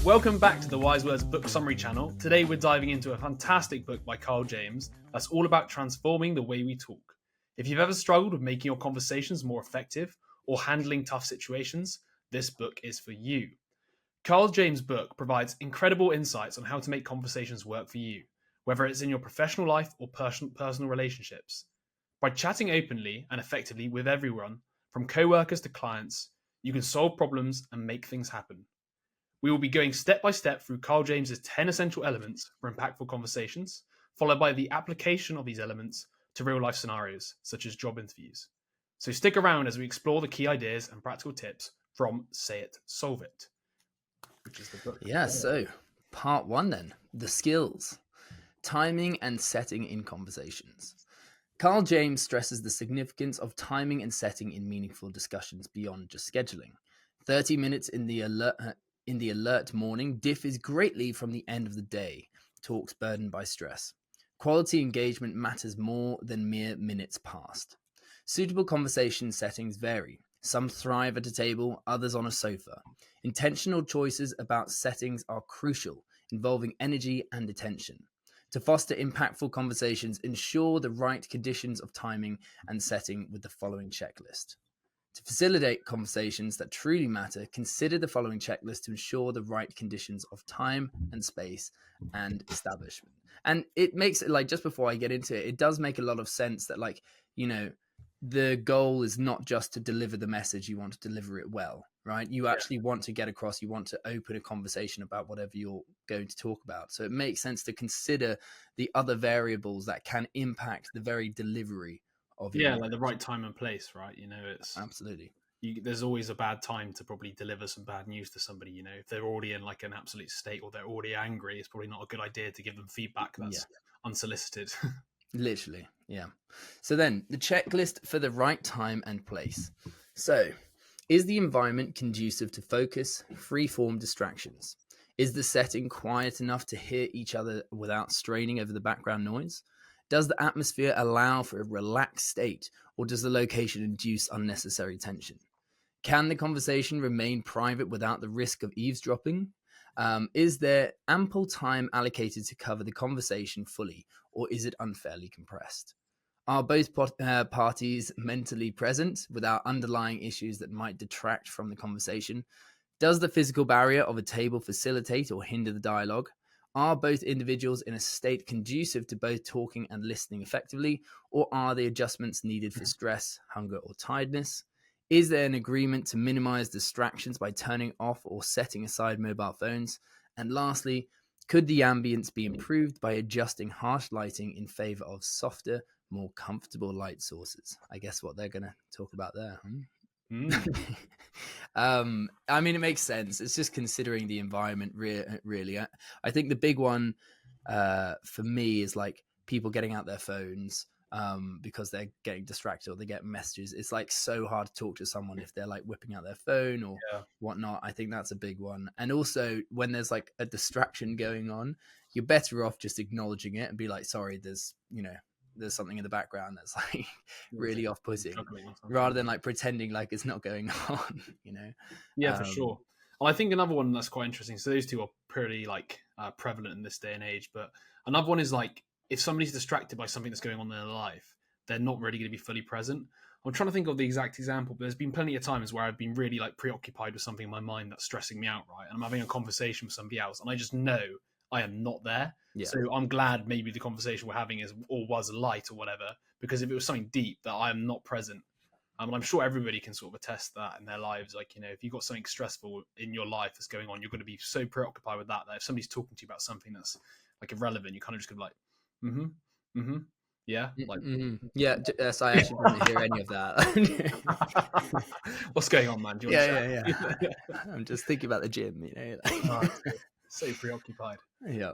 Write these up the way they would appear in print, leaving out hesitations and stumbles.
Welcome back to the Wise Words Book Summary channel. Today we're diving into a fantastic book by Karl James that's all about transforming the way we talk. If you've ever struggled with making your conversations more effective or handling tough situations, this book is for you. Karl James' book provides incredible insights on how to make conversations work for you, whether it's in your professional life or personal relationships. By chatting openly and effectively with everyone, from co-workers to clients, you can solve problems and make things happen. We will be going step by step through Karl James's 10 essential elements for impactful conversations, followed by the application of these elements to real-life scenarios, such as job interviews. So stick around as we explore the key ideas and practical tips from Say It, Solve It, which is the book. Yeah, so part one then, the skills, timing and setting in conversations. Karl James stresses the significance of timing and setting in meaningful discussions beyond just scheduling. 30 minutes in the alert morning differs greatly from the end of the day, talks burdened by stress. Quality engagement matters more than mere minutes passed. Suitable conversation settings vary. Some thrive at a table, others on a sofa. Intentional choices about settings are crucial, involving energy and attention. To foster impactful conversations, ensure the right conditions of timing and setting with the following checklist. To facilitate conversations that truly matter, consider the following checklist to ensure the right conditions of time and space and establishment. And it makes it, like, just before I get into it, it does make a lot of sense that, like, you know, the goal is not just to deliver the message, you want to deliver it well, right? You actually want to get across, you want to open a conversation about whatever you're going to talk about. So it makes sense to consider the other variables that can impact the very delivery of your like the right time and place, right? You know, it's absolutely. There's always a bad time to probably deliver some bad news to somebody. You know, if they're already in like an absolute state or they're already angry, it's probably not a good idea to give them feedback that's unsolicited. Literally, yeah. So then the checklist for the right time and place. So, is the environment conducive to focus, free-form distractions? Is the setting quiet enough to hear each other without straining over the background noise? Does the atmosphere allow for a relaxed state, or does the location induce unnecessary tension? Can the conversation remain private without the risk of eavesdropping? Is there ample time allocated to cover the conversation fully, or is it unfairly compressed? Are both parties mentally present without underlying issues that might detract from the conversation? Does the physical barrier of a table facilitate or hinder the dialogue? Are both individuals in a state conducive to both talking and listening effectively, or are the adjustments needed for stress, hunger, or tiredness? Is there an agreement to minimize distractions by turning off or setting aside mobile phones? And lastly, could the ambience be improved by adjusting harsh lighting in favor of softer, more comfortable light sources? I guess what they're going to talk about there. I mean, it makes sense. It's just considering the environment, really. I think the big one for me is like people getting out their phones because they're getting distracted or they get messages. It's like so hard to talk to someone if they're like whipping out their phone or whatnot. I think that's a big one. And also when there's like a distraction going on, you're better off just acknowledging it and be like, sorry, there's something in the background that's like really off-putting, rather than like pretending like it's not going on, Yeah, for sure. Well, I think another one that's quite interesting. So those two are pretty like prevalent in this day and age. But another one is like if somebody's distracted by something that's going on in their life, they're not really going to be fully present. I'm trying to think of the exact example, but there's been plenty of times where I've been really like preoccupied with something in my mind that's stressing me out, right? And I'm having a conversation with somebody else, and I just know I am not there. Yeah. So I'm glad maybe the conversation we're having was light or whatever, because if it was something deep that I am not present, and I'm sure everybody can sort of attest that in their lives. Like, if you've got something stressful in your life that's going on, you're going to be so preoccupied with that if somebody's talking to you about something that's like irrelevant, you kind of just go like, yeah. Like, yeah. Yes, I actually didn't hear any of that. What's going on, man? Do you want to I'm just thinking about the gym, so preoccupied. Yeah.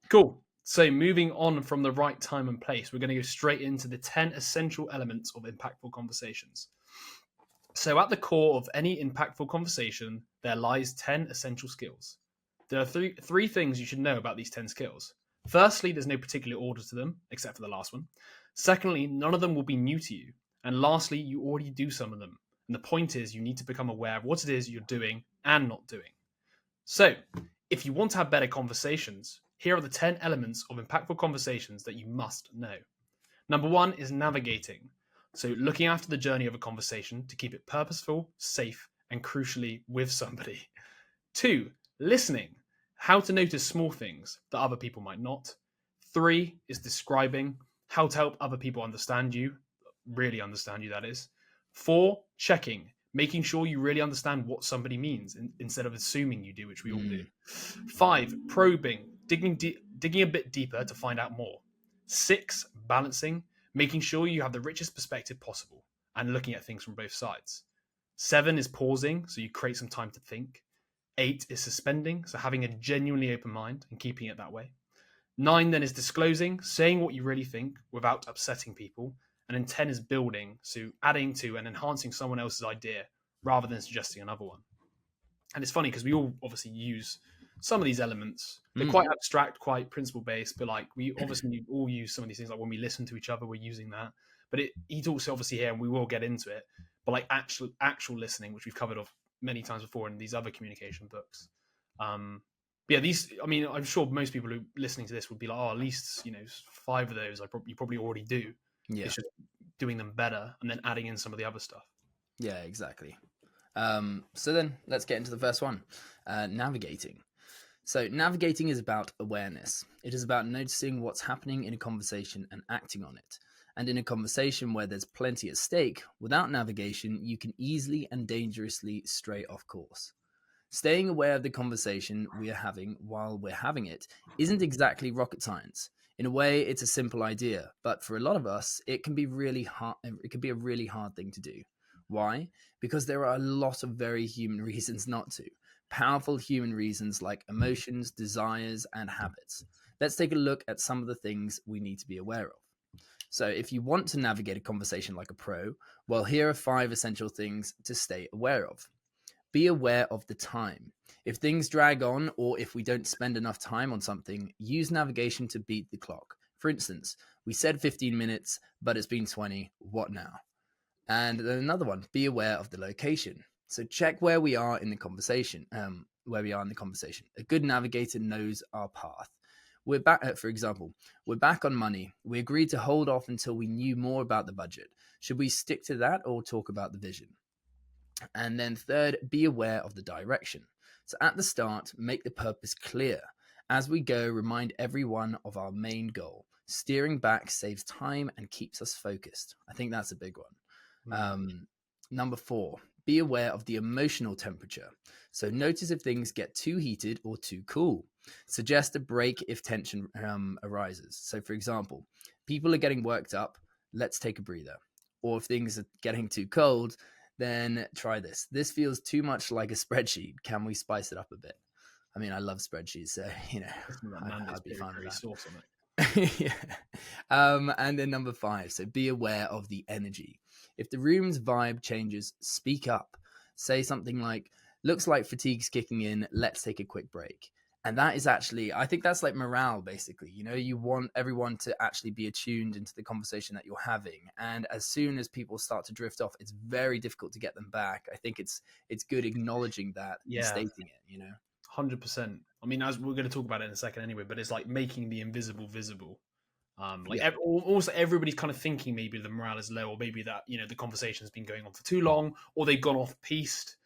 Cool. So moving on from the right time and place, we're going to go straight into the 10 essential elements of impactful conversations. So at the core of any impactful conversation, there lies 10 essential skills. There are three things you should know about these 10 skills. Firstly, there's no particular order to them, except for the last one. Secondly, none of them will be new to you. And lastly, you already do some of them. And the point is you need to become aware of what it is you're doing and not doing. So, if you want to have better conversations, here are the 10 elements of impactful conversations that you must know. Number 1 is navigating. So, looking after the journey of a conversation to keep it purposeful, safe, and crucially with somebody. 2, listening. How to notice small things that other people might not. 3 is describing. How to help other people understand you, really understand you, that is. 4, checking. Making sure you really understand what somebody means instead of assuming you do, which we all do. 5, probing. Digging a bit deeper to find out more. 6, balancing. Making sure you have the richest perspective possible and looking at things from both sides. 7 is pausing, so you create some time to think. 8 is suspending, so having a genuinely open mind and keeping it that way. 9 then is disclosing, saying what you really think without upsetting people. And then 10 is building, so adding to and enhancing someone else's idea rather than suggesting another one. And it's funny because we all obviously use some of these elements. They're quite abstract, quite principle based, but like we obviously all use some of these things. Like when we listen to each other, we're using that. But he talks obviously here, and we will get into it. But like actual listening, which we've covered off many times before in these other communication books. Yeah, these. I mean, I'm sure most people who are listening to this would be like, "Oh, at least 5 of those you probably already do." Yeah. It's just doing them better and then adding in some of the other stuff. Yeah, exactly. So then let's get into the first one, navigating. So navigating is about awareness. It is about noticing what's happening in a conversation and acting on it. And in a conversation where there's plenty at stake, without navigation, you can easily and dangerously stray off course. Staying aware of the conversation we are having while we're having it isn't exactly rocket science. In a way, it's a simple idea, but for a lot of us, it can be really hard. It can be a really hard thing to do. Why? Because there are a lot of very human reasons not to. Powerful human reasons like emotions, desires, and habits. Let's take a look at some of the things we need to be aware of. So if you want to navigate a conversation like a pro, well, here are 5 essential things to stay aware of. Be aware of the time. If things drag on or if we don't spend enough time on something, use navigation to beat the clock. For instance, we said 15 minutes, but it's been 20. What now? And then another one, be aware of the location. So check where we are in the conversation. A good navigator knows our path. We're back, for example, we're back on money. We agreed to hold off until we knew more about the budget. Should we stick to that or talk about the vision? And then third, be aware of the direction. So at the start, make the purpose clear. As we go, remind everyone of our main goal. Steering back saves time and keeps us focused. I think that's a big one. Number 4, be aware of the emotional temperature. So notice if things get too heated or too cool. Suggest a break if tension arises. So for example, people are getting worked up, let's take a breather. Or if things are getting too cold, then try this. This feels too much like a spreadsheet. Can we spice it up a bit? I mean, I love spreadsheets, so I'd be fine with that. Sauce on it. Yeah. And then number 5, so be aware of the energy. If the room's vibe changes, speak up. Say something like, looks like fatigue's kicking in, let's take a quick break. And that is actually, I think that's like morale, basically. You want everyone to actually be attuned into the conversation that you're having. And as soon as people start to drift off, it's very difficult to get them back. I think it's good acknowledging that and stating it, 100%. I mean, as we're going to talk about it in a second anyway, but it's like making the invisible visible. Also everybody's kind of thinking maybe the morale is low, or maybe that, the conversation's been going on for too long, or they've gone off piste.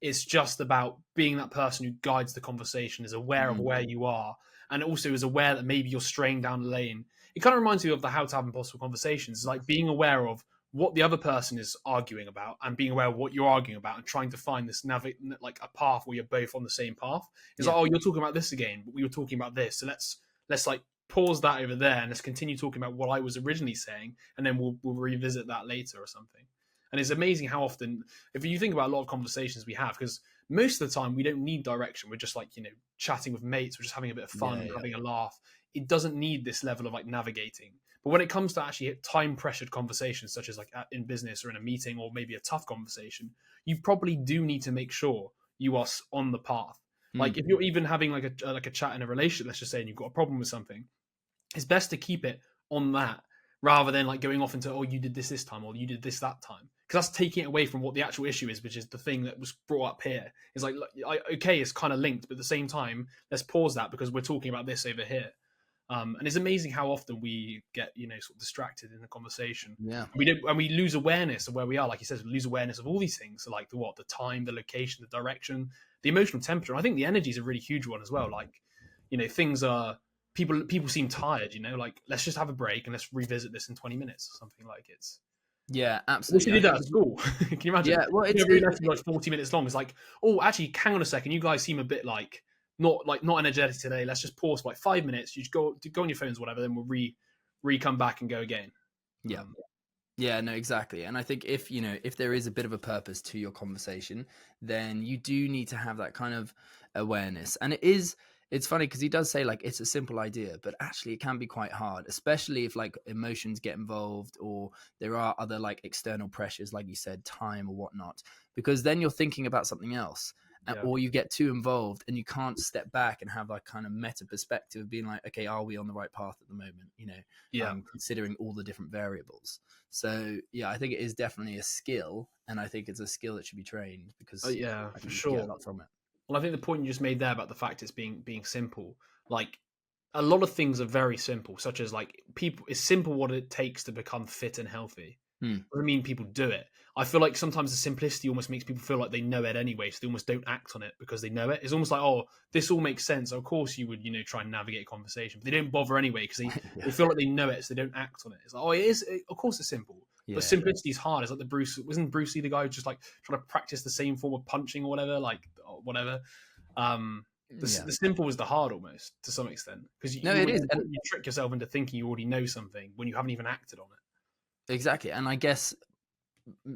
It's just about being that person who guides the conversation, is aware of where you are, and also is aware that maybe you're straying down the lane. It kind of reminds me of the How to Have Impossible Conversations. It's like being aware of what the other person is arguing about and being aware of what you're arguing about and trying to find this like a path where you're both on the same path. It's like, oh, you're talking about this again, but we were talking about this. So let's like pause that over there and let's continue talking about what I was originally saying, and then we'll revisit that later or something. And it's amazing how often, if you think about a lot of conversations we have, because most of the time we don't need direction. We're just like, chatting with mates. We're just having a bit of fun, having a laugh. It doesn't need this level of like navigating. But when it comes to actually time pressured conversations, such as like in business or in a meeting, or maybe a tough conversation, you probably do need to make sure you are on the path. Like if you're even having like a chat in a relationship, let's just say, and you've got a problem with something, it's best to keep it on that rather than like going off into, oh, you did this time, or you did this that time, because that's taking it away from what the actual issue is, which is the thing that was brought up here. It's like, okay, it's kind of linked, but at the same time, let's pause that because we're talking about this over here. And it's amazing how often we get, sort of distracted in the conversation. Yeah. And we lose awareness of where we are. Like he says, we lose awareness of all these things. So like the time, the location, the direction, the emotional temperature. And I think the energy is a really huge one as well. Like, things are, people seem tired, like, let's just have a break and let's revisit this in 20 minutes or something. Like, it's, Yeah, we absolutely. did that at school. Can you imagine? Yeah, well, every lesson like 40 minutes long. It's like, oh, actually, hang on a second. You guys seem a bit like not energetic today. Let's just pause for like 5 minutes. You just go on your phones, or whatever. Then we'll come back and go again. Yeah. Yeah, no, exactly. And I think if there is a bit of a purpose to your conversation, then you do need to have that kind of awareness. And it's funny because he does say like it's a simple idea, but actually it can be quite hard, especially if like emotions get involved or there are other like external pressures, like you said, time or whatnot, because then you're thinking about something else. Or you get too involved and you can't step back and have like kind of meta perspective of being like, okay, are we on the right path at the moment? Considering all the different variables. So yeah, I think it is definitely a skill, and I think it's a skill that should be trained because for sure, you get a lot from it. Well, I think the point you just made there about the fact it's being simple, like a lot of things are very simple, such as like it's simple what it takes to become fit and healthy. Doesn't mean people do it. I feel like sometimes the simplicity almost makes people feel like they know it anyway, so they almost don't act on it because they know it. It's almost like, oh, this all makes sense. So of course you would, try and navigate a conversation, but they don't bother anyway because they feel like they know it, so they don't act on it. It's like, oh, of course it's simple, but simplicity is hard. It's like wasn't Bruce Lee the guy who just like trying to practice the same form of punching or whatever, like whatever. The simple is the hard almost to some extent because you trick yourself into thinking you already know something when you haven't even acted on it. Exactly. And I guess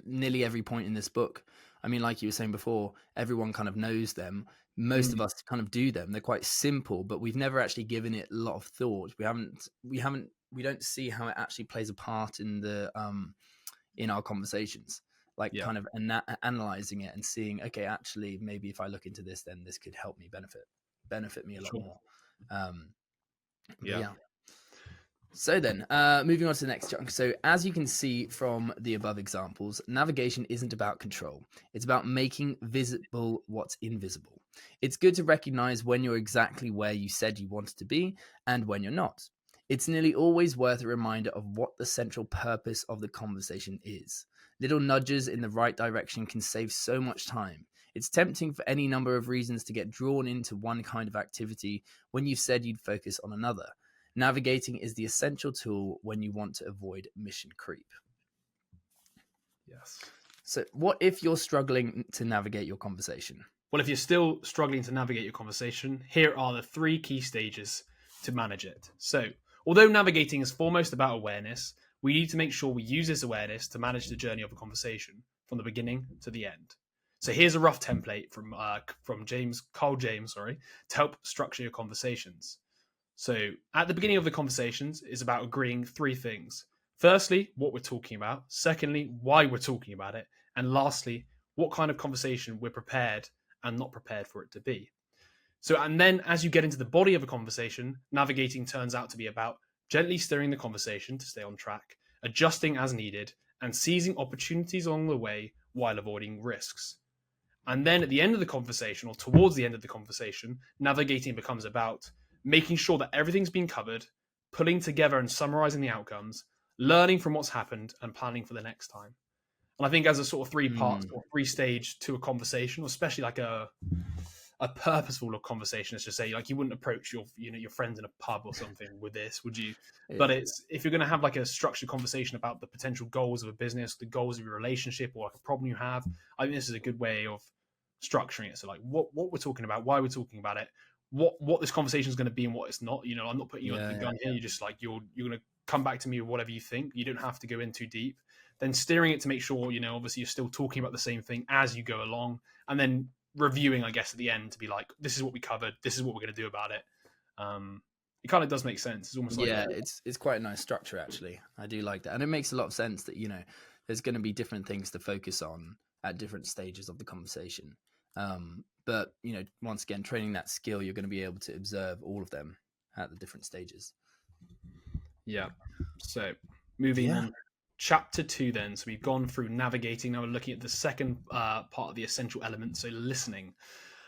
nearly every point in this book, I mean, like you were saying before, everyone kind of knows them. Most of us kind of do them. They're quite simple, but we've never actually given it a lot of thought. We don't see how it actually plays a part in the in our conversations, like kind of analyzing it and seeing, okay, actually maybe if I look into this, then this could help me benefit me a lot more. So then, moving on to the next chunk. So as you can see from the above examples, navigation isn't about control. It's about making visible what's invisible. It's good to recognize when you're exactly where you said you wanted to be and when you're not. It's nearly always worth a reminder of what the central purpose of the conversation is. Little nudges in the right direction can save so much time. It's tempting for any number of reasons to get drawn into one kind of activity when you've said you'd focus on another. Navigating is the essential tool when you want to avoid mission creep. Yes. So what if you're struggling to navigate your conversation? Well, if you're still struggling to navigate your conversation, here are the 3 key stages to manage it. So, although navigating is foremost about awareness, we need to make sure we use this awareness to manage the journey of a conversation from the beginning to the end. So here's a rough template from Karl James, to help structure your conversations. So at the beginning of the conversations is about agreeing 3 things. Firstly, what we're talking about. Secondly, why we're talking about it. And lastly, what kind of conversation we're prepared and not prepared for it to be. So, and then as you get into the body of a conversation, navigating turns out to be about gently steering the conversation to stay on track, adjusting as needed, and seizing opportunities along the way while avoiding risks. And then at the end of the conversation, or towards the end of the conversation, navigating becomes about making sure that everything's been covered, pulling together and summarizing the outcomes, learning from what's happened, and planning for the next time. And I think as a sort of 3-part or 3-stage to a conversation, or especially like a purposeful conversation, let's just say, like you wouldn't approach your friends in a pub or something with this, would you? Yeah. But it's, if you're going to have like a structured conversation about the potential goals of a business, the goals of your relationship, or like a problem you have, I think this is a good way of structuring it. So like what we're talking about, why we're talking about it, what this conversation is going to be and what it's not. I'm not putting you under the gun here. You're just like, you're going to come back to me with whatever you think. You don't have to go in too deep. Then steering it to make sure, obviously you're still talking about the same thing as you go along, and then reviewing, I guess, at the end to be like, this is what we covered, this is what we're going to do about it. It kind of does make sense. It's almost like it's quite a nice structure, actually. I do like that, and it makes a lot of sense that there's going to be different things to focus on at different stages of the conversation. But once again, training that skill, you're going to be able to observe all of them at the different stages. Yeah. So Moving Yeah. on, chapter 2 then. So we've gone through navigating. Now we're looking at the second part of the essential element. So listening.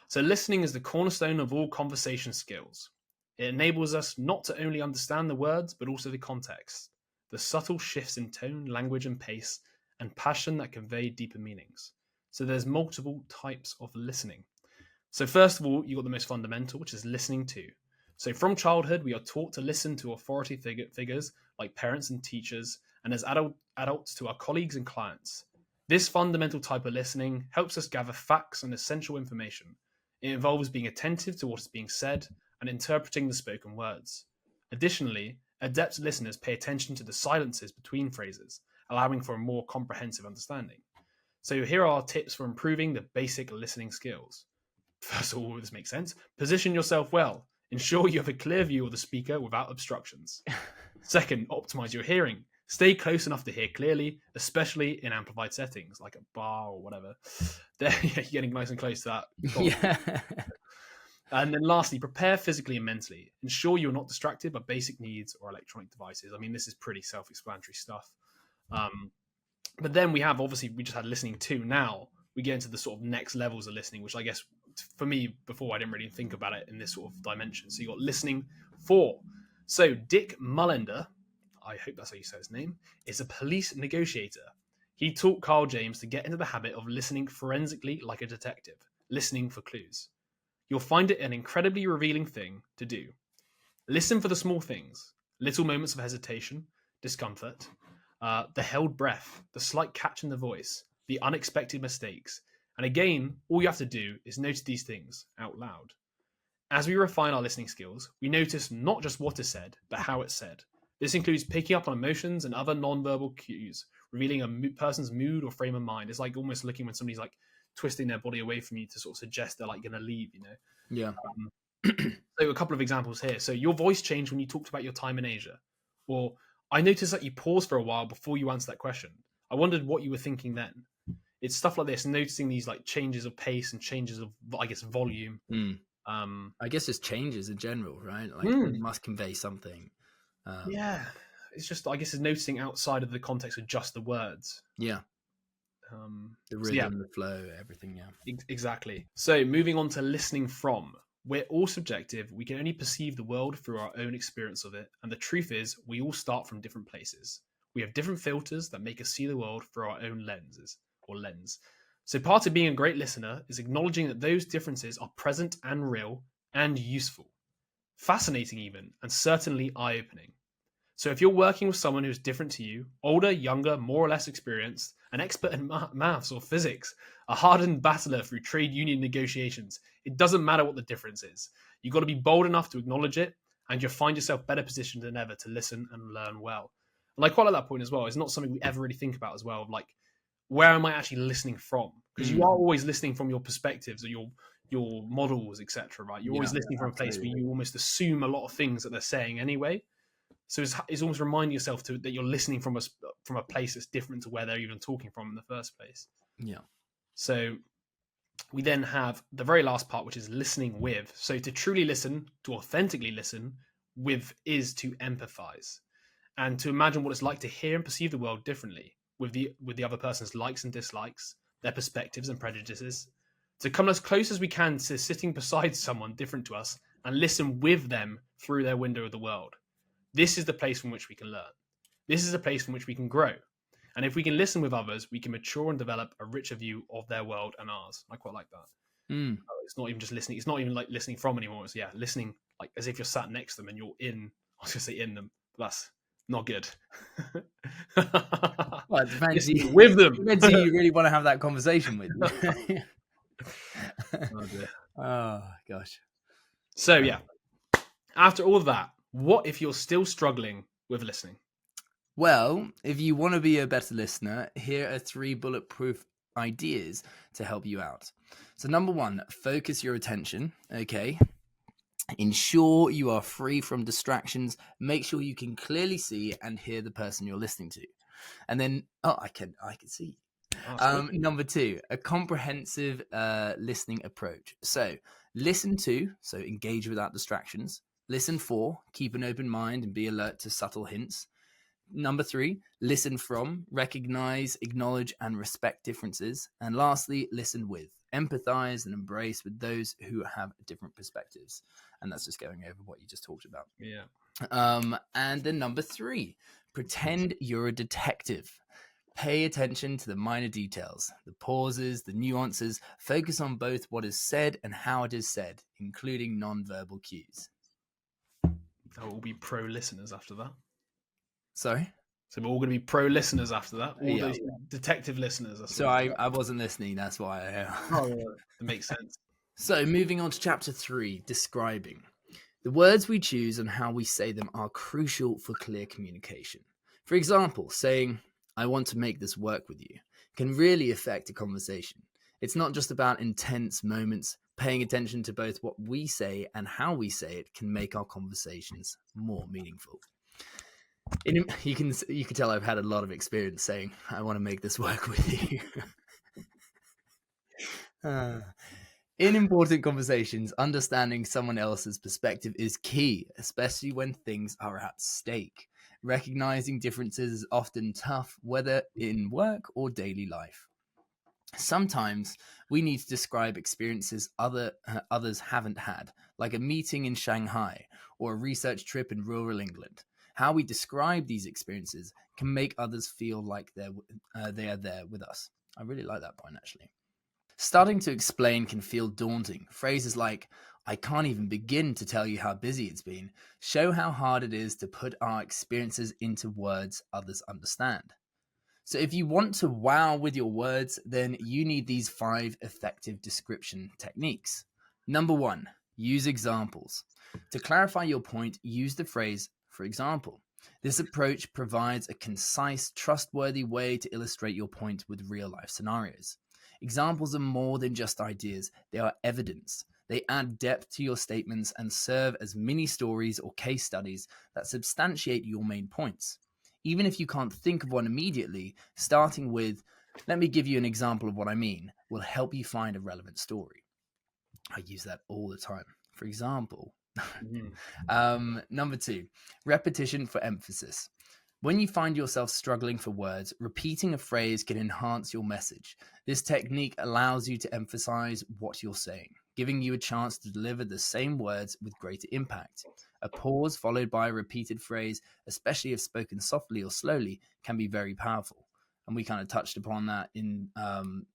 So listening is the cornerstone of all conversation skills. It enables us not to only understand the words, but also the context, the subtle shifts in tone, language, and pace, and passion that convey deeper meanings. So there's multiple types of listening. So first of all, you've got the most fundamental, which is listening to. So from childhood, we are taught to listen to authority figures like parents and teachers, and as adults to our colleagues and clients. This fundamental type of listening helps us gather facts and essential information. It involves being attentive to what is being said and interpreting the spoken words. Additionally, adept listeners pay attention to the silences between phrases, allowing for a more comprehensive understanding. So here are tips for improving the basic listening skills. First of all, this makes sense. Position yourself well. Ensure you have a clear view of the speaker without obstructions. Second, optimize your hearing. Stay close enough to hear clearly, especially in amplified settings like a bar or whatever. There, you're getting nice and close to that. Yeah. And then lastly, prepare physically and mentally. Ensure you're not distracted by basic needs or electronic devices. I mean, this is pretty self-explanatory stuff. But then we just had listening to. Now we get into the sort of next levels of listening, which I guess for me before I didn't really think about it in this sort of dimension. So you got listening for. So Dick Mullender, I hope that's how you say his name, is a police negotiator. He taught Karl James to get into the habit of listening forensically like a detective, listening for clues. You'll find it an incredibly revealing thing to do. Listen for the small things, little moments of hesitation, discomfort, the held breath, the slight catch in the voice, the unexpected mistakes. And again, all you have to do is notice these things out loud. As we refine our listening skills, we notice not just what is said, but how it's said. This includes picking up on emotions and other nonverbal cues, revealing a person's mood or frame of mind. It's like almost looking when somebody's like twisting their body away from you to sort of suggest they're like going to leave, you know? Yeah. So a couple of examples here. So your voice changed when you talked about your time in Asia. Or I noticed that you paused for a while before you answered that question. I wondered what you were thinking then. It's stuff like this, noticing these like changes of pace and changes of, I guess, volume. I guess just changes in general, right? Like it must convey something. Yeah. It's just, I guess, it's noticing outside of the context of just the words. Yeah. The rhythm, the flow, everything. Yeah. Exactly. So moving on to listening from. We're all subjective. We can only perceive the world through our own experience of it. And the truth is, we all start from different places. We have different filters that make us see the world through our own lenses or lens. So part of being a great listener is acknowledging that those differences are present and real and useful, fascinating even, and certainly eye-opening. So if you're working with someone who's different to you, older, younger, more or less experienced, an expert in maths or physics, a hardened battler through trade union negotiations, it doesn't matter what the difference is. You've got to be bold enough to acknowledge it, and you'll find yourself better positioned than ever to listen and learn well. And I quite like that point as well. It's not something we ever really think about as well, of like, where am I actually listening from? Because you are always listening from your perspectives or your models, etc. Right? You're always listening from a place where you almost assume a lot of things that they're saying anyway. So it's almost reminding yourself that you're listening from a place that's different to where they're even talking from in the first place. Yeah. So we then have the very last part, which is listening with. So to truly listen, to authentically listen with, is to empathize and to imagine what it's like to hear and perceive the world differently with the other person's likes and dislikes, their perspectives and prejudices. To come as close as we can to sitting beside someone different to us and listen with them through their window of the world. This is the place from which we can learn. This is a place from which we can grow. And if we can listen with others, we can mature and develop a richer view of their world and ours. I quite like that. It's not even just listening. It's not even like listening from anymore. It's listening like as if you're sat next to them and you're in. I was going to say in them, but that's not good. Well, it depends with them. Depends who you really want to have that conversation with. Oh, dear. Oh gosh. So yeah, after all of that, what if you're still struggling with listening? Well, if you want to be a better listener, here are 3 bulletproof ideas to help you out. So number 1, focus your attention. Okay. Ensure you are free from distractions. Make sure you can clearly see and hear the person you're listening to. And then, I can see. Number 2, a comprehensive listening approach. So listen to, so engage without distractions. Listen for, keep an open mind and be alert to subtle hints. Number 3, listen from, recognize, acknowledge, and respect differences. And lastly, listen with, empathize, and embrace with those who have different perspectives. And that's just going over what you just talked about. Yeah. And then number 3, pretend you're a detective. Pay attention to the minor details, the pauses, the nuances. Focus on both what is said and how it is said, including non-verbal cues. That will be pro listeners after that. Sorry? So we're all going to be pro listeners after that. All Yeah. those detective listeners. So I wasn't listening, that's why. Oh, yeah. That makes sense. So moving on to chapter 3, describing. The words we choose and how we say them are crucial for clear communication. For example, saying, I want to make this work with you, can really affect a conversation. It's not just about intense moments. Paying attention to both what we say and how we say it can make our conversations more meaningful. You can tell I've had a lot of experience saying, I want to make this work with you. In important conversations, understanding someone else's perspective is key, especially when things are at stake. Recognizing differences is often tough, whether in work or daily life. Sometimes we need to describe experiences others haven't had, like a meeting in Shanghai or a research trip in rural England. How we describe these experiences can make others feel like they are there with us. I really like that point, actually. Starting to explain can feel daunting. Phrases like, I can't even begin to tell you how busy it's been, show how hard it is to put our experiences into words others understand. So if you want to wow with your words, then you need these 5 effective description techniques. Number 1, use examples. To clarify your point, use the phrase, for example. This approach provides a concise, trustworthy way to illustrate your point with real-life scenarios. Examples are more than just ideas, they are evidence. They add depth to your statements and serve as mini stories or case studies that substantiate your main points. Even if you can't think of one immediately, starting with, let me give you an example of what I mean, will help you find a relevant story. I use that all the time. For example, number 2, repetition for emphasis. When you find yourself struggling for words, repeating a phrase can enhance your message. This technique allows you to emphasize what you're saying, giving you a chance to deliver the same words with greater impact. A pause followed by a repeated phrase, especially if spoken softly or slowly, can be very powerful. And we kind of touched upon that in the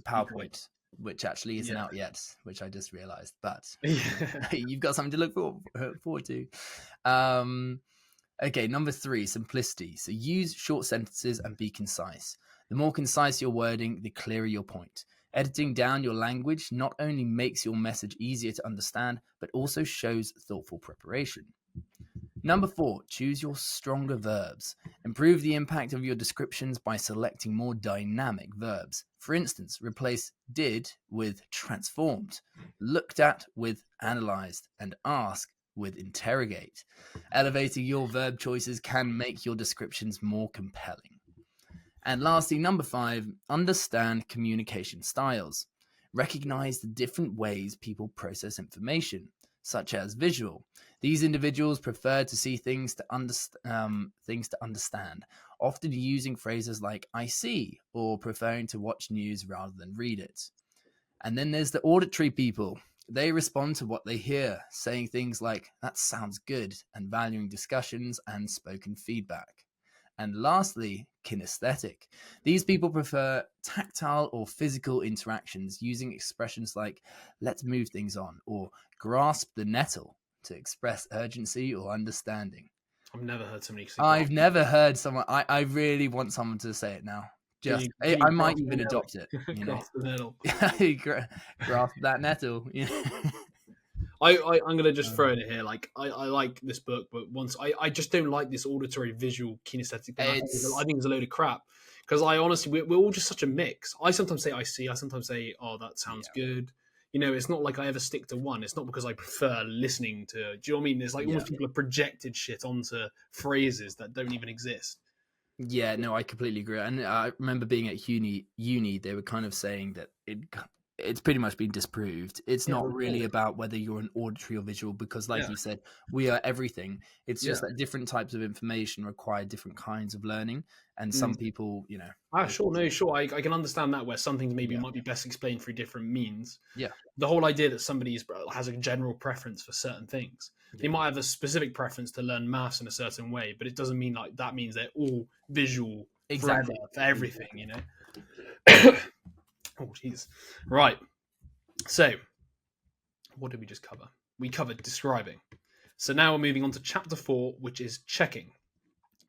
PowerPoint, which actually isn't out yet, which I just realized. But you've got something to look forward to. Okay, number 3, simplicity. So use short sentences and be concise. The more concise your wording, the clearer your point. Editing down your language not only makes your message easier to understand, but also shows thoughtful preparation. Number 4, choose your stronger verbs. Improve the impact of your descriptions by selecting more dynamic verbs. For instance, replace did with transformed, looked at with analyzed, and ask with interrogate. Elevating your verb choices can make your descriptions more compelling. And lastly, number 5, understand communication styles. Recognize the different ways people process information, such as visual. These individuals prefer to see things to understand, often using phrases like I see, or preferring to watch news rather than read it. And then there's the auditory people. They respond to what they hear, saying things like, that sounds good, and valuing discussions and spoken feedback. And lastly, kinesthetic. These people prefer tactile or physical interactions, using expressions like, let's move things on, or grasp the nettle to express urgency or understanding. I've never heard somebody say I've never heard someone, I really want someone to say it now. I might even adopt it. You know, grasp the nettle. grasp that nettle. You know? I'm gonna just throw in here. Like I like this book, but I just don't like this auditory, visual, kinesthetic thing. I think it's a load of crap. Because I honestly, we're all just such a mix. I sometimes say I see. I sometimes say, oh, that sounds good. You know, it's not like I ever stick to one. It's not because I prefer listening to. Do you know what I mean? It's like almost people have projected shit onto phrases that don't even exist. Yeah, no, I completely agree. And I remember being at uni, they were kind of saying that it's pretty much been disproved. It's Yeah, not well, really about whether you're an auditory or visual, because like yeah, you said, we are everything. It's yeah. just that different types of information require different kinds of learning, and Mm. some people, Sure, no, sure. I can understand that where some things maybe yeah, might be best explained through different means. yeah, The whole idea that somebody has a general preference for certain things. They yeah, might have a specific preference to learn maths in a certain way, but it doesn't mean like that means they're all visual forever exactly, for everything, exactly. Oh, jeez. Right. So, what did we just cover? We covered describing. So now we're moving on to chapter 4, which is checking.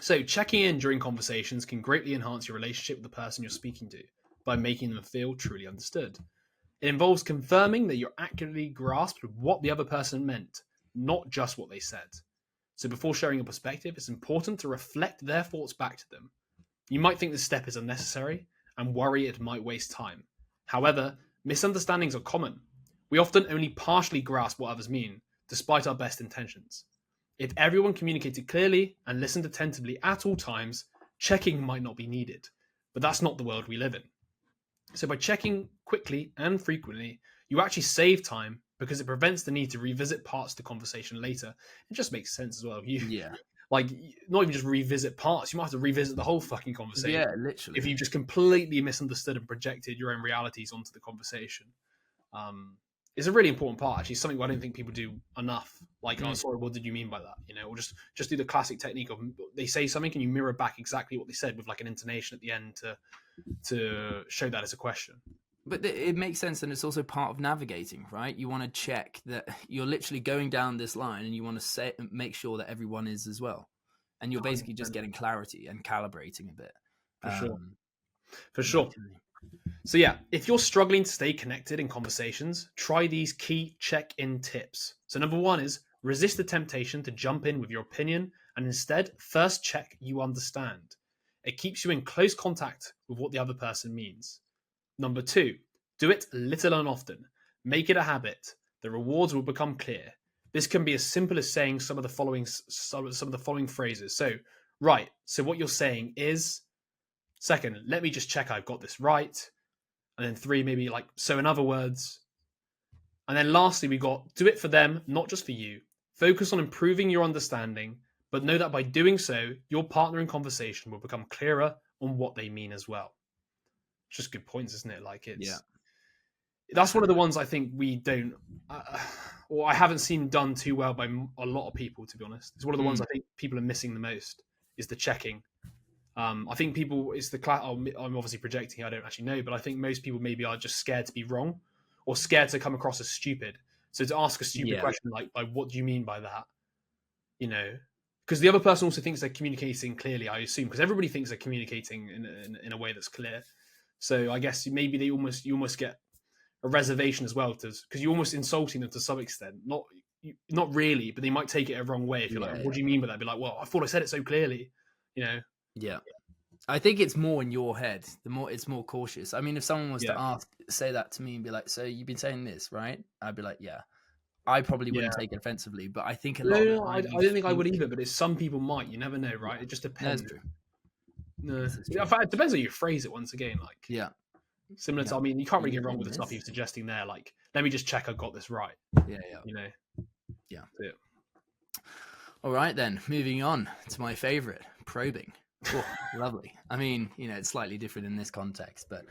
So, checking in during conversations can greatly enhance your relationship with the person you're speaking to by making them feel truly understood. It involves confirming that you're accurately grasped what the other person meant, not just what they said. So, before sharing a perspective, it's important to reflect their thoughts back to them. You might think this step is unnecessary and worry it might waste time. However, misunderstandings are common. We often only partially grasp what others mean, despite our best intentions. If everyone communicated clearly and listened attentively at all times, checking might not be needed. But that's not the world we live in. So by checking quickly and frequently, you actually save time because it prevents the need to revisit parts of the conversation later. It just makes sense as well. Yeah, Like not even just revisit parts, you might have to revisit the whole fucking yeah, conversation if literally. you just completely misunderstood and projected your own realities onto the conversation. Um, it's a really important part, actually, something I don't think people do enough. Like, oh, Mm. sorry, what did you mean by that? Or just do the classic technique of they say something and you mirror back exactly what they said with like an intonation at the end to show that as a question. But it makes sense, and it's also part of navigating, right? You want to check that you're literally going down this line, and you want to make sure that everyone is as well, and you're basically just 100%. getting clarity and calibrating a bit. For sure. Um, For no, sure. totally. So yeah, if you're struggling to stay connected in conversations, try these key check-in tips. So number 1 is resist the temptation to jump in with your opinion and instead first check you understand. It keeps you in close contact with what the other person means. Number 2, do it little and often. Make it a habit. The rewards will become clear. This can be as simple as saying some of the following phrases. So, right. So what you're saying is, second, let me just check I've got this right. And then 3, maybe like, so in other words. And then lastly, we got do it for them, not just for you. Focus on improving your understanding, but know that by doing so, your partner in conversation will become clearer on what they mean as well. It's just good points, isn't it? Like Yeah, that's one of the ones I think we don't, or I haven't seen done too well by a lot of people. To be honest, it's one of the ones I think people are missing the most is the checking. I think people it's the class. I'm obviously projecting. I don't actually know, but I think most people maybe are just scared to be wrong or scared to come across as stupid. So to ask a stupid question like "What do you mean by that?" Because the other person also thinks they're communicating clearly. I assume because everybody thinks they're communicating in a way that's clear. So I guess maybe you almost get a reservation as well because you're almost insulting them to some extent. Not really, but they might take it a wrong way if you're like, "What do you mean by that?" Be like, "Well, I thought I said it so clearly," Yeah. I think it's more in your head. It's more cautious. I mean, if someone was Yeah. to say that to me and be like, "So you've been saying this, right?" I'd be like, "Yeah." I probably wouldn't take it offensively, but I think a lot of the I time don't think I would either, but it's some people might. You never know, right? It just That's depends. true. No, This is in true. fact, it depends how you phrase it. Once again, like Yeah. similar to, Yeah. I mean, you can't Are really you get wrong doing with the stuff this? he's suggesting there. Like, let me just check I got this right. Yeah, yeah. You know, Yeah. yeah. All right, then. Moving on to my favorite, probing. Oh, lovely. I mean, it's slightly different in this context, but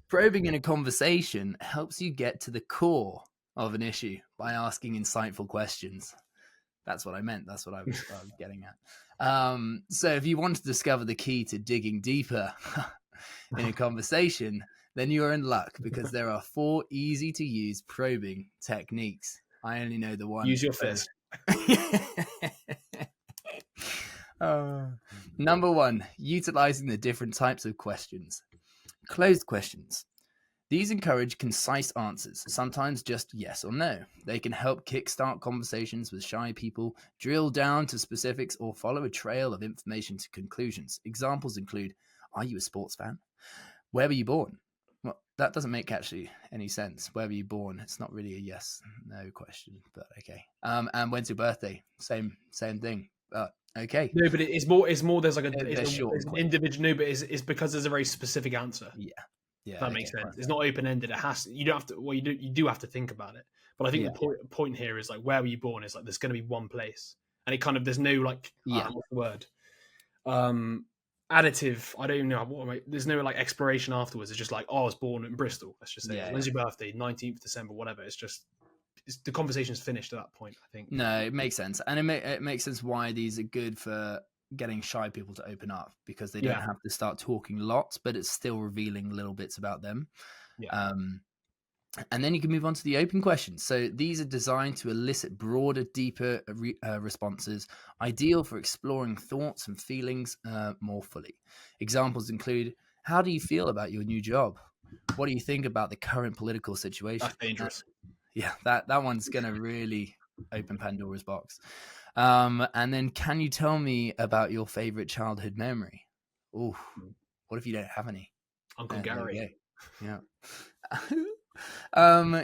probing in a conversation helps you get to the core of an issue by asking insightful questions. That's what I meant. That's what I was getting at. So if you want to discover the key to digging deeper in a conversation, then you're in luck because there are 4 easy to use probing techniques. I only know the one. Use your fist. Number 1, utilizing the different types of questions. Closed questions. These encourage concise answers, sometimes just yes or no. They can help kickstart conversations with shy people, drill down to specifics, or follow a trail of information to conclusions. Examples include, are you a sports fan? Where were you born? Well, that doesn't make actually any sense. Where were you born? It's not really a yes, no question, but okay. And when's your birthday? Same thing. Okay. No, but it's more. There's like They're it's short an individual. No, but it's because there's a very specific answer. Yeah. If Yeah. that Okay. makes sense. Right. It's not open ended. You don't have to. Well, you do have to think about it. But I think Yeah. the point here is like, where were you born? Is like there's going to be one place, and it kind of there's no like Yeah. what's the word? Additive. I don't even know there's no like exploration afterwards. It's just like, oh, I was born in Bristol. Let's just say, Yeah. when's your birthday? 19th December, whatever. It's just the conversation's finished at that point, I think. No, it makes sense, and it makes sense why these are good for getting shy people to open up, because they don't have to start talking lots, but it's still revealing little bits about them. Yeah. And then you can move on to the open questions. So these are designed to elicit broader, deeper responses, ideal for exploring thoughts and feelings more fully. Examples include: how do you feel about your new job? What do you think about the current political situation? That's dangerous. Yeah, that one's going to really open Pandora's box. And then, can you tell me about your favorite childhood memory? Oh, what if you don't have any? Uncle Gary. Yeah.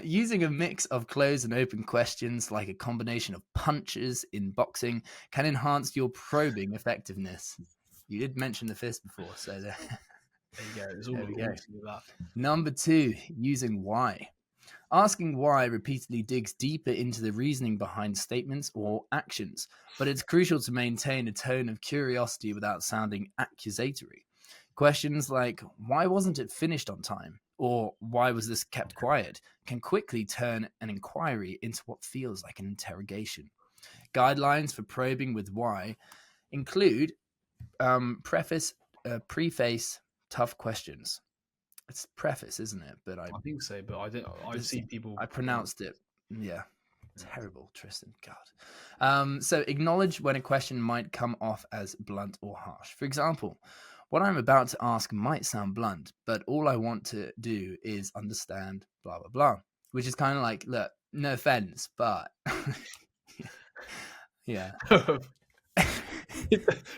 Using a mix of closed and open questions, like a combination of punches in boxing, can enhance your probing effectiveness. You did mention the fist before, so there you go. There's all there we go. that. Number 2, using why. Asking why repeatedly digs deeper into the reasoning behind statements or actions, but it's crucial to maintain a tone of curiosity without sounding accusatory. Questions like, why wasn't it finished on time? Or why was this kept quiet? Can quickly turn an inquiry into what feels like an interrogation. Guidelines for probing with why include preface tough questions. It's preface, isn't it? But I think so, but I've seen people. I pronounced it. Yeah. Terrible, Tristan. God. So acknowledge when a question might come off as blunt or harsh. For example, what I'm about to ask might sound blunt, but all I want to do is understand blah, blah, blah. Which is kind of like, look, no offense, but yeah.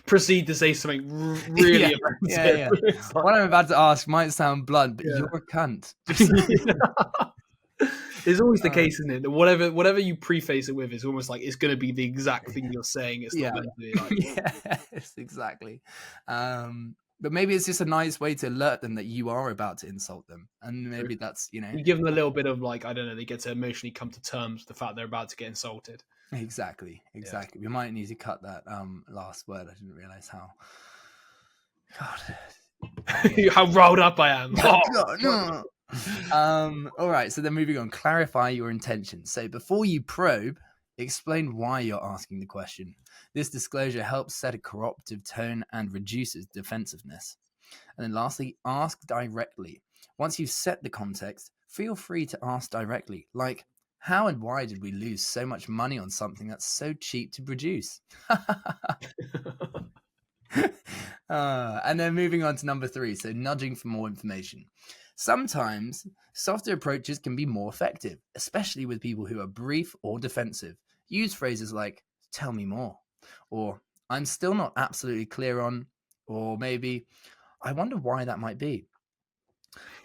Proceed to say something really offensive. Like, what I'm about to ask might sound blunt, but you're a cunt. It's always the case, isn't it? That whatever you preface it with is almost like it's going to be the exact thing you're saying. It's not going to be like... Yes, exactly. But maybe it's just a nice way to alert them that you are about to insult them, and maybe that's you give them a little bit of like, I don't know, they get to emotionally come to terms with the fact they're about to get insulted. Exactly. Yeah. We might need to cut that last word. I didn't realize how. God, how riled up I am. Oh, God, no. All right. So then, moving on. Clarify your intention. So before you probe, explain why you're asking the question. This disclosure helps set a cooperative tone and reduces defensiveness. And then lastly, ask directly. Once you've set the context, feel free to ask directly, like, how and why did we lose so much money on something that's so cheap to produce? And then moving on to number 3, so nudging for more information. Sometimes softer approaches can be more effective, especially with people who are brief or defensive. Use phrases like, tell me more, or I'm still not absolutely clear on, or maybe, I wonder why that might be.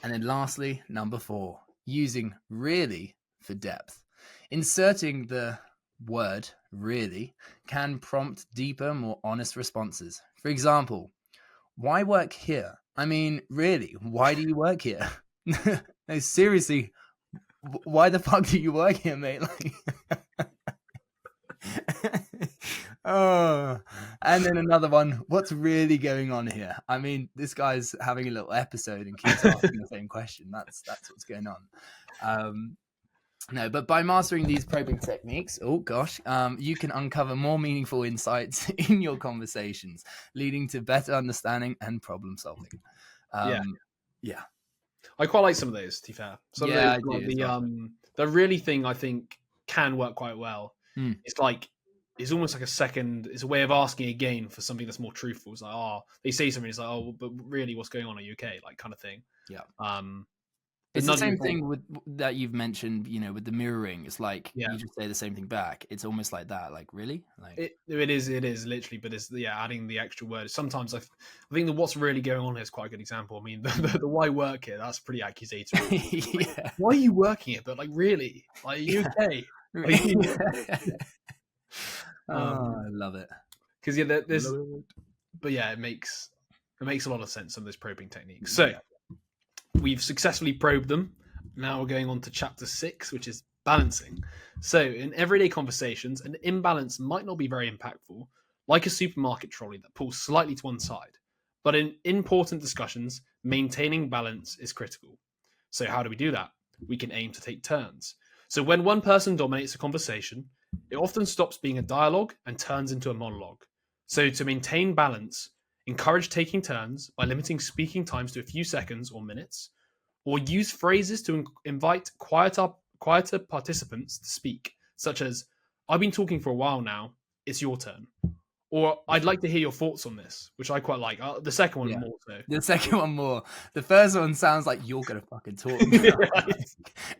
And then lastly, number 4, using really for depth. Inserting the word really can prompt deeper, more honest responses. For example, why work here? I mean, really, why do you work here? No, seriously, why the fuck do you work here, mate? Oh, and then another one. What's really going on here? I mean, this guy's having a little episode and keeps asking the same question. That's what's going on. No, but by mastering these probing techniques, you can uncover more meaningful insights in your conversations, leading to better understanding and problem solving. Yeah. I quite like some of those, to be fair. Some of those, like the really thing I think can work quite well. It's almost like it's a way of asking again for something that's more truthful. It's like, they say something, it's like, oh, but really, what's going on? Are you okay? Like, kind of thing. Yeah. It's the same thing with that you've mentioned, with the mirroring. It's like you just say the same thing back. It's almost like that. Like, really? Like it is literally, but it's adding the extra word. Sometimes I think that what's really going on here is quite a good example. I mean, the why work here, that's pretty accusatory. Like, why are you working here? But like, really? Like, are you okay? I love it. Because it makes a lot of sense, some of those probing techniques. So We've successfully probed them. Now we're going on to chapter 6, which is balancing. So, in everyday conversations, an imbalance might not be very impactful, like a supermarket trolley that pulls slightly to one side. But in important discussions, maintaining balance is critical. So, how do we do that? We can aim to take turns. So, when one person dominates a conversation, it often stops being a dialogue and turns into a monologue. So, to maintain balance, encourage taking turns by limiting speaking times to a few seconds or minutes, or use phrases to invite quieter participants to speak, such as, I've been talking for a while now, it's your turn. Or, I'd like to hear your thoughts on this, which I quite like. The second one more so. The second one more. The first one sounds like you're going to fucking talk.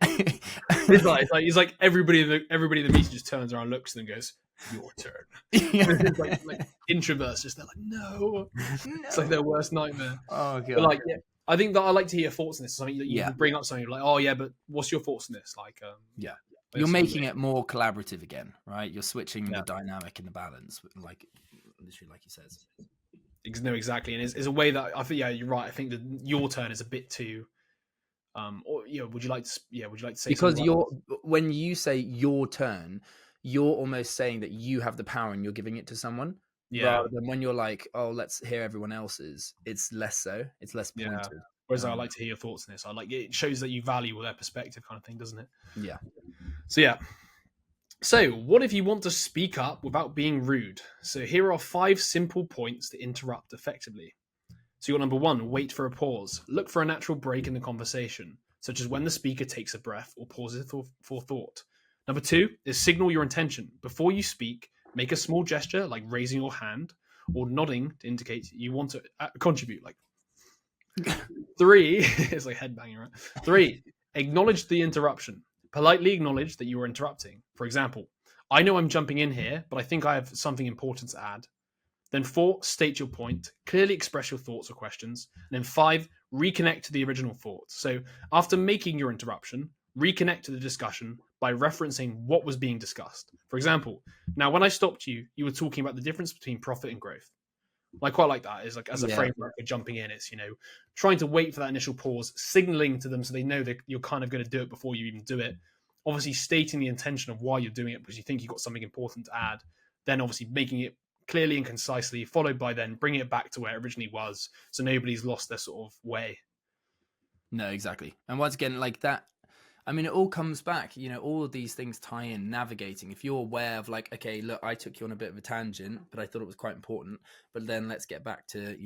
It's like everybody in the meeting just turns around, looks, and goes, your turn. It's like introverts just, they're like, no. It's like their worst nightmare. Oh, God. But I think that I like to hear your thoughts on this. Something that you can bring up something like, oh yeah, but what's your thoughts on this? Like, you're making it more collaborative again, right? You're switching the dynamic and the balance, like literally, like he says. No, exactly, and it's a way that I think. Yeah, you're right. I think that your turn is a bit too. Or would you like to? Yeah, would you like to say? Because when you say your turn, you're almost saying that you have the power and you're giving it to someone. Yeah. Rather than when you're like, oh, let's hear everyone else's. It's less so. It's less pointed. Yeah. Whereas I like to hear your thoughts on this. I like it shows that you value their perspective, kind of thing, doesn't it? Yeah. So yeah. So what if you want to speak up without being rude? So here are 5 simple points to interrupt effectively. So number 1, wait for a pause. Look for a natural break in the conversation, such as when the speaker takes a breath or pauses for thought. Number 2 is signal your intention. Before you speak, make a small gesture like raising your hand or nodding to indicate you want to contribute. Like 3, it's like headbanging, right? 3, acknowledge the interruption. Politely acknowledge that you are interrupting. For example, I know I'm jumping in here, but I think I have something important to add. Then 4, state your point. Clearly express your thoughts or questions. And then 5, reconnect to the original thought. So after making your interruption, reconnect to the discussion by referencing what was being discussed. For example, now when I stopped you, you were talking about the difference between profit and growth. I quite like that. Is like as a framework for jumping in. It's trying to wait for that initial pause, signaling to them so they know that you're kind of going to do it before you even do it. Obviously, stating the intention of why you're doing it because you think you've got something important to add. Then obviously making it clearly and concisely, followed by then bringing it back to where it originally was, so nobody's lost their sort of way. No, exactly. And once again, like that. I mean, it all comes back, all of these things tie in navigating. If you're aware of like, okay, look, I took you on a bit of a tangent, but I thought it was quite important. But then let's get back to,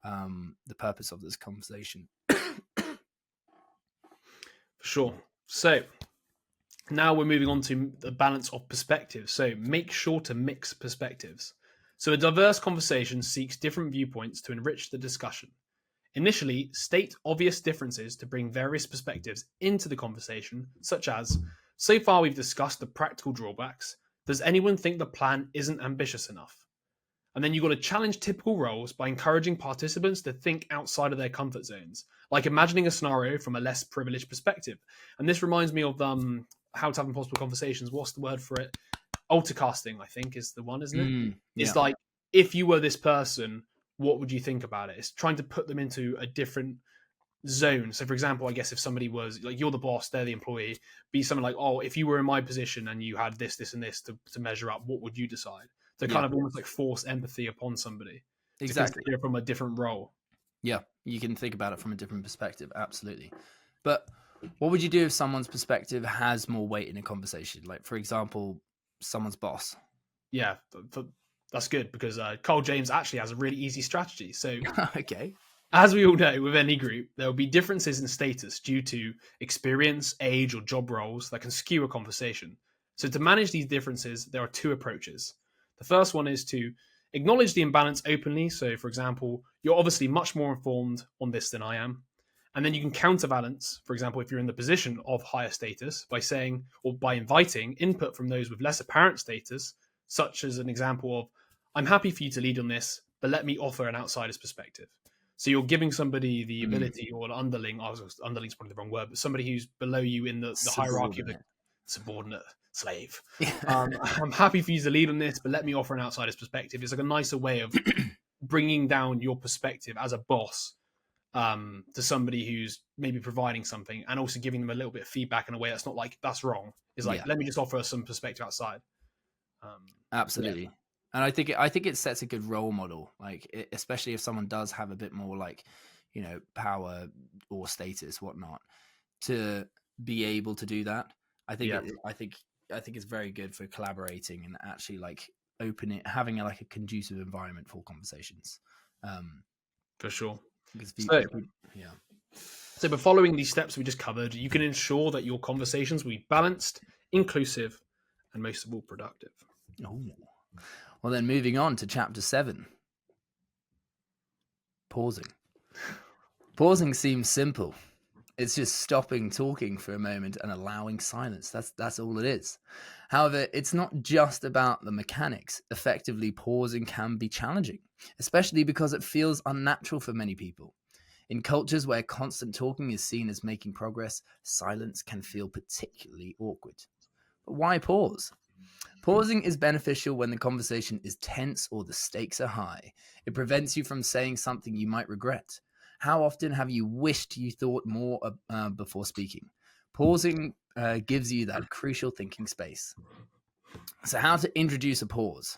the purpose of this conversation. For sure. So now we're moving on to the balance of perspectives. So make sure to mix perspectives. So a diverse conversation seeks different viewpoints to enrich the discussion. Initially, state obvious differences to bring various perspectives into the conversation, such as, so far we've discussed the practical drawbacks. Does anyone think the plan isn't ambitious enough? And then you've got to challenge typical roles by encouraging participants to think outside of their comfort zones, like imagining a scenario from a less privileged perspective. And this reminds me of How to Have Impossible Conversations. What's the word for it? Altercasting, I think, is the one, isn't it? It's like, if you were this person, what would you think about it? It's trying to put them into a different zone. So, for example, I guess if somebody was like, you're the boss, they're the employee, be something like, oh, if you were in my position and you had this, this, and this to measure up, what would you decide? To kind of almost like force empathy upon somebody. Exactly. To from a different role. Yeah, you can think about it from a different perspective. Absolutely. But what would you do if someone's perspective has more weight in a conversation? Like, for example, someone's boss. Yeah, that's good because Karl James actually has a really easy strategy. So, okay. As we all know, with any group, there will be differences in status due to experience, age, or job roles that can skew a conversation. So to manage these differences, there are 2 approaches. The first one is to acknowledge the imbalance openly. So, for example, you're obviously much more informed on this than I am. And then you can counterbalance, for example, if you're in the position of higher status, by saying or by inviting input from those with less apparent status, such as an example of, I'm happy for you to lead on this, but let me offer an outsider's perspective. So you're giving somebody the ability, or an underling, underling's probably the wrong word, but somebody who's below you in the hierarchy of the subordinate slave. I'm happy for you to lead on this, but let me offer an outsider's perspective. It's like a nicer way of bringing down your perspective as a boss to somebody who's maybe providing something, and also giving them a little bit of feedback in a way that's not like that's wrong. It's like, Yeah. let me just offer some perspective outside. Absolutely. Yeah. And I think it sets a good role model, like especially if someone does have a bit more like, power or status, whatnot, to be able to do that. I think Yeah. I think it's very good for collaborating and actually like having like a conducive environment for conversations. For sure. Because So, yeah. so by following these steps we just covered, you can ensure that your conversations will be balanced, inclusive, and most of all productive. Oh. Well, then moving on to chapter 7. Pausing. Pausing seems simple. It's just stopping talking for a moment and allowing silence. That's all it is. However, it's not just about the mechanics. Effectively, pausing can be challenging, especially because it feels unnatural for many people. In cultures where constant talking is seen as making progress, silence can feel particularly awkward. But why pause? Pausing is beneficial when the conversation is tense or the stakes are high. It prevents you from saying something you might regret. How often have you wished you thought more before speaking? Pausing gives you that crucial thinking space. So, how to introduce a pause?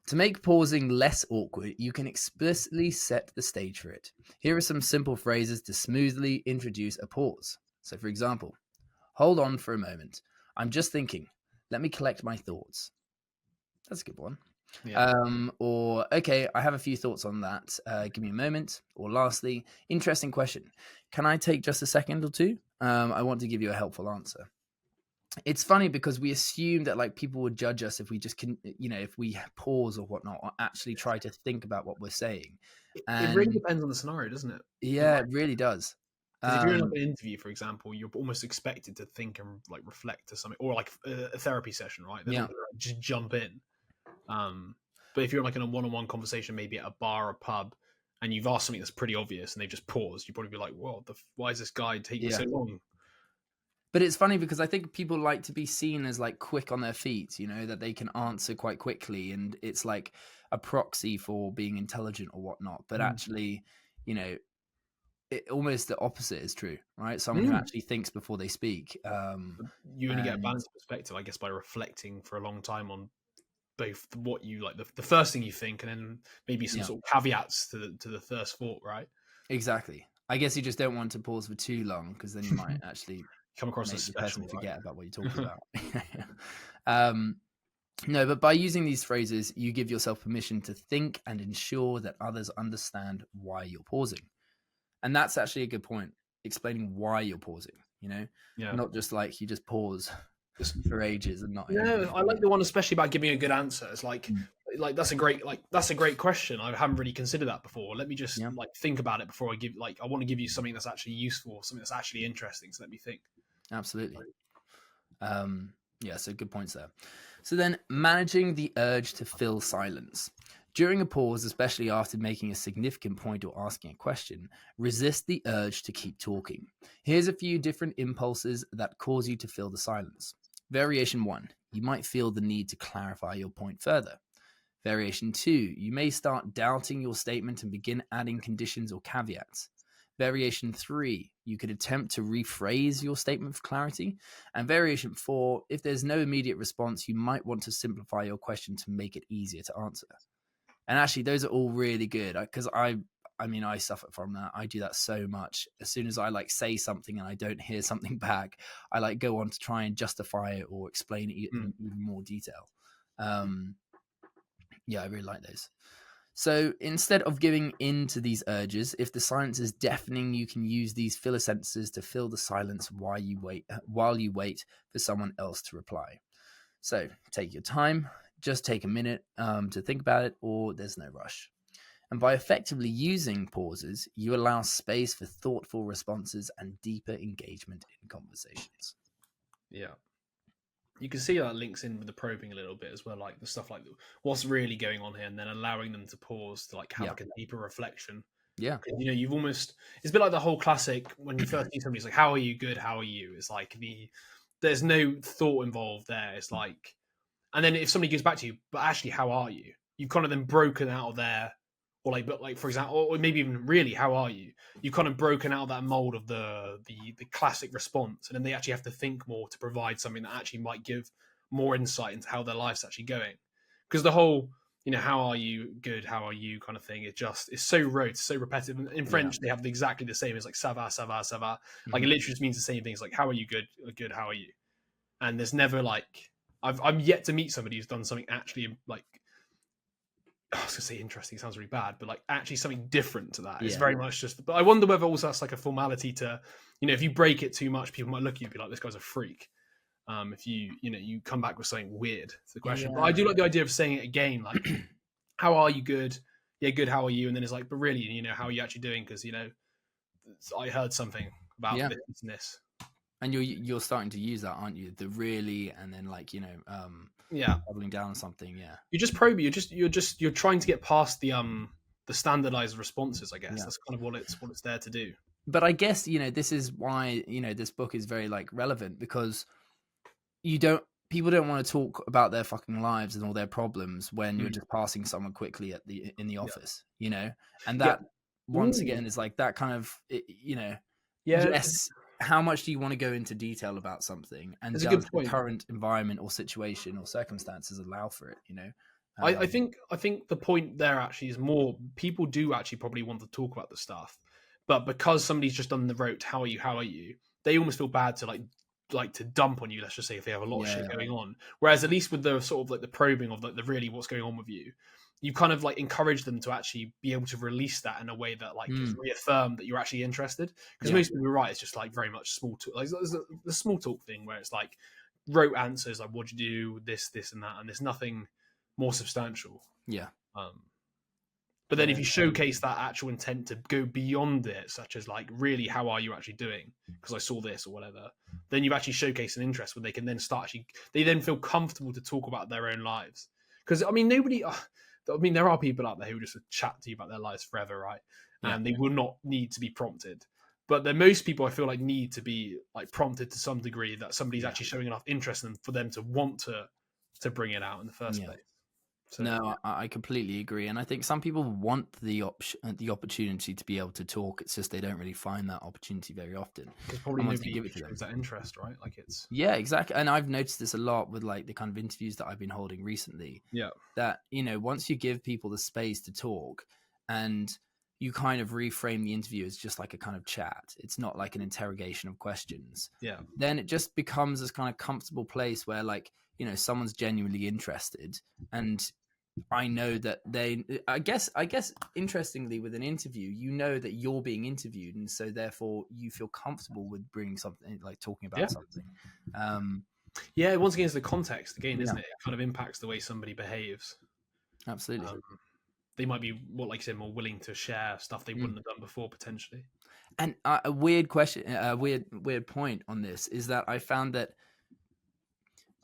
To make pausing less awkward, you can explicitly set the stage for it. Here are some simple phrases to smoothly introduce a pause. So, for example, hold on for a moment. I'm just thinking. Let me collect my thoughts. That's a good one. Yeah. Or, okay, I have a few thoughts on that. Give me a moment. Or lastly, interesting question. Can I take just a second or two? I want to give you a helpful answer. It's funny because we assume that like people would judge us if we just can, if we pause or whatnot, or actually try to think about what we're saying. It really And depends on the scenario, doesn't it? yeah, it really does. Because if you're in like an interview, for example, you're almost expected to think and like reflect to something, or like a therapy session, right? They're Yeah. not going to just jump in. But if you're like in a one-on-one conversation, maybe at a bar or a pub, and you've asked something that's pretty obvious, and they've just paused, you'd probably be like, "Whoa, why is this guy taking Yeah. so long?" But it's funny because I think people like to be seen as like quick on their feet, that they can answer quite quickly. And it's like a proxy for being intelligent or whatnot. But actually, almost the opposite is true, right? Someone who actually thinks before they speak. You only get a And balanced perspective, I guess, by reflecting for a long time on both what you like, the first thing you think, and then maybe some sort of caveats to the first thought, right? Exactly. I guess you just don't want to pause for too long because then you might actually Come across as make the special, person right? forget about what you're talking about. No, but by using these phrases, you give yourself permission to think and ensure that others understand why you're pausing. And that's actually a good point, explaining why you're pausing, Yeah. not just like you just pause for ages and not No, I like the one especially about giving a good answer. It's like that's a great question. I haven't really considered that before. Let me just Yeah, like think about it before I give I want to give you something that's actually useful, something that's actually interesting. So let me think. absolutely. Yeah, so good points there. So then managing the urge to fill silence. During a pause, especially after making a significant point or asking a question, resist the urge to keep talking. Here's a few different impulses that cause you to fill the silence. Variation 1, you might feel the need to clarify your point further. Variation 2, you may start doubting your statement and begin adding conditions or caveats. Variation 3, you could attempt to rephrase your statement for clarity. And variation 4, if there's no immediate response, you might want to simplify your question to make it easier to answer. And actually, those are all really good because I suffer from that. I do that so much. As soon as I like say something and I don't hear something back, I like go on to try and justify it or explain it in even more detail. Yeah, I really like those. So instead of giving in to these urges, if the silence is deafening, you can use these filler sentences to fill the silence while you wait for someone else to reply. So take your time, just take a minute to think about it, or there's no rush. And by effectively using pauses, you allow space for thoughtful responses and deeper engagement in conversations. Yeah. You can see that links in with the probing a little bit as well, like the stuff like what's really going on here, and then allowing them to pause to like have like a deeper reflection. Yeah. You've almost, it's a bit like the whole classic when you first meet somebody, it's like, how are you? Good. How are you? It's like there's no thought involved there. It's like, and then if somebody goes back to you, but actually, how are you? You've kind of then broken out of their or like, but like for example, or maybe even really, how are you? You've kind of broken out of that mold of the classic response, and then they actually have to think more to provide something that actually might give more insight into how their life's actually going. Because the whole, how are you, good, how are you kind of thing, it's so rote, so repetitive. In French, they have exactly the same. It's like ça va, ça va, ça va. Like it literally just means the same things. Like how are you, good, good, how are you? And there's never like I'm yet to meet somebody who's done something actually like, I was gonna say interesting. Sounds really bad, but like actually something different to that. It's very much just. But I wonder whether also that's like a formality to, if you break it too much, people might look at you and be like, "This guy's a freak." If you come back with something weird to the question. But I do like the idea of saying it again, like, "How are you? Good, yeah, good. How are you?" And then it's like, "But really, how are you actually doing?" Because I heard something about this and this. And you're starting to use that, aren't you? The really, and then like doubling down on something. Yeah, you're just probing. You're trying to get past the standardized responses. I guess that's kind of what it's there to do. But I guess this is why this book is very like relevant, because people don't want to talk about their fucking lives and all their problems when you're just passing someone quickly in the office, and that once again is like that kind of yes. How much do you want to go into detail about something, and does the current environment or situation or circumstances allow for it? I think the point there actually is more people do actually probably want to talk about the stuff, but because somebody's just done the rote, how are you? They almost feel bad to like to dump on you. Let's just say if they have a lot of shit going on. Whereas at least with the sort of like the probing of like the really what's going on with you, you kind of like encourage them to actually be able to release that in a way that like is reaffirm that you're actually interested. Because most people are right, it's just like very much small talk, like the small talk thing where it's like rote answers like what'd you do, this and that, and there's nothing more substantial. But then if you showcase that actual intent to go beyond it, such as like really how are you actually doing, because I saw this or whatever, then you've actually showcased an interest where they can then they then feel comfortable to talk about their own lives. Because I mean there are people out there who just chat to you about their lives forever, right? And they will not need to be prompted. But then most people, I feel like, need to be like prompted to some degree that somebody's actually showing enough interest in them for them to want to bring it out in the first place. So, no, I completely agree, and I think some people want the opportunity to be able to talk. It's just they don't really find that opportunity very often. Because probably nobody give it to them. That interest, right? Like it's exactly. And I've noticed this a lot with like the kind of interviews that I've been holding recently. Yeah, that once you give people the space to talk, and you kind of reframe the interview as just like a kind of chat. It's not like an interrogation of questions. Yeah. Then it just becomes this kind of comfortable place where like someone's genuinely interested, and I know that I guess interestingly with an interview, that you're being interviewed, and so therefore you feel comfortable with bringing something like talking about something. Once again, it's the context again, isn't it? It kind of impacts the way somebody behaves. Absolutely. They might be like you said, more willing to share stuff they wouldn't have done before potentially. And a weird question, weird point on this is that I found that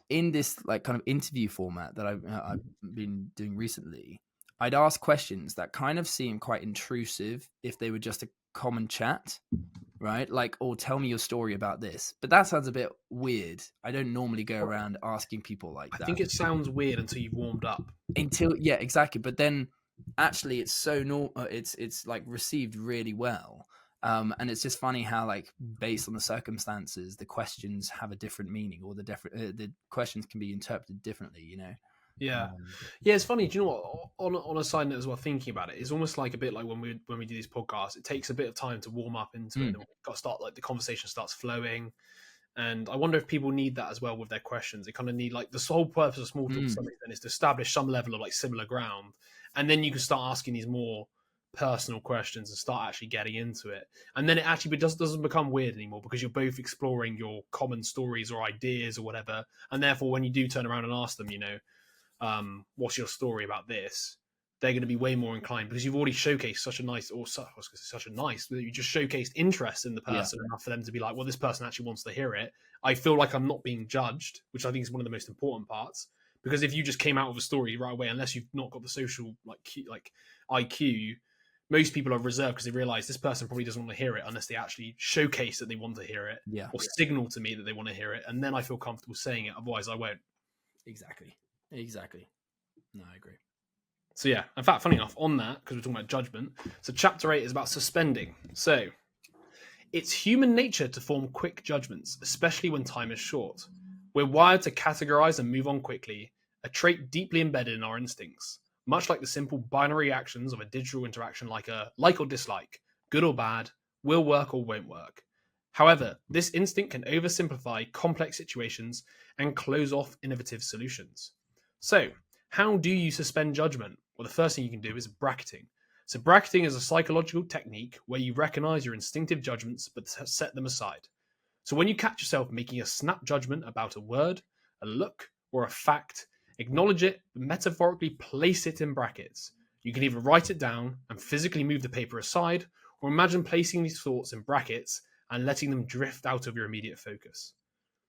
in this like kind of interview format that I've been doing recently, I'd ask questions that kind of seem quite intrusive if they were just a common chat, right? Like, or tell me your story about this. But that sounds a bit weird. I don't normally go around asking people like that. I think it sounds weird until you've warmed up. Exactly. But then actually it's so it's like received really well. And it's just funny how, like, based on the circumstances, the questions have a different meaning, or the questions can be interpreted differently. Yeah, it's funny. Do you know what? On a side note as well, thinking about it, it's almost like a bit like when we do these podcasts. It takes a bit of time to warm up into it. And we've got to start like the conversation starts flowing. And I wonder if people need that as well with their questions. They kind of need like the whole purpose of small talk to some extent is to establish some level of like similar ground, and then you can start asking these more personal questions and start actually getting into it. And then it actually doesn't become weird anymore because you're both exploring your common stories or ideas or whatever. And therefore, when you do turn around and ask them, what's your story about this? They're going to be way more inclined because you've already showcased you just showcased interest in the person enough for them to be like, well, this person actually wants to hear it. I feel like I'm not being judged, which I think is one of the most important parts. Because if you just came out with a story right away, unless you've not got the social like IQ, most people are reserved because they realize this person probably doesn't want to hear it unless they actually showcase that they want to hear it or signal to me that they want to hear it. And then I feel comfortable saying it. Otherwise I won't. Exactly. No, I agree. So yeah, in fact, funny enough, on that, because we're talking about judgment, so chapter 8 is about suspending. So it's human nature to form quick judgments, especially when time is short. We're wired to categorize and move on quickly, a trait deeply embedded in our instincts, much like the simple binary actions of a digital interaction like a like or dislike, good or bad, will work or won't work. However, this instinct can oversimplify complex situations and close off innovative solutions. So, how do you suspend judgment? Well, the first thing you can do is bracketing. So, bracketing is a psychological technique where you recognize your instinctive judgments but set them aside. So, when you catch yourself making a snap judgment about a word, a look, or a fact, acknowledge it, but metaphorically place it in brackets. You can either write it down and physically move the paper aside, or imagine placing these thoughts in brackets and letting them drift out of your immediate focus.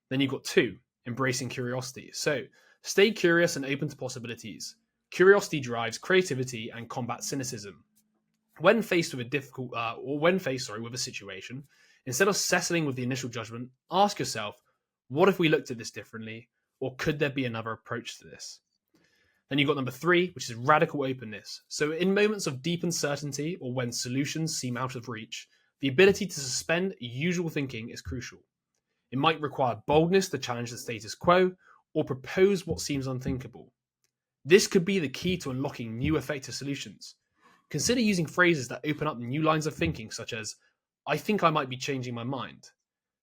Then you've got 2, embracing curiosity. So, stay curious and open to possibilities. Curiosity drives creativity and combats cynicism. When faced with a difficult, with a situation, instead of settling with the initial judgment, ask yourself, what if we looked at this differently? Or could there be another approach to this? Then you've got number 3, which is radical openness. So, in moments of deep uncertainty or when solutions seem out of reach, the ability to suspend usual thinking is crucial. It might require boldness to challenge the status quo or propose what seems unthinkable. This could be the key to unlocking new effective solutions. Consider using phrases that open up new lines of thinking, such as, I think I might be changing my mind.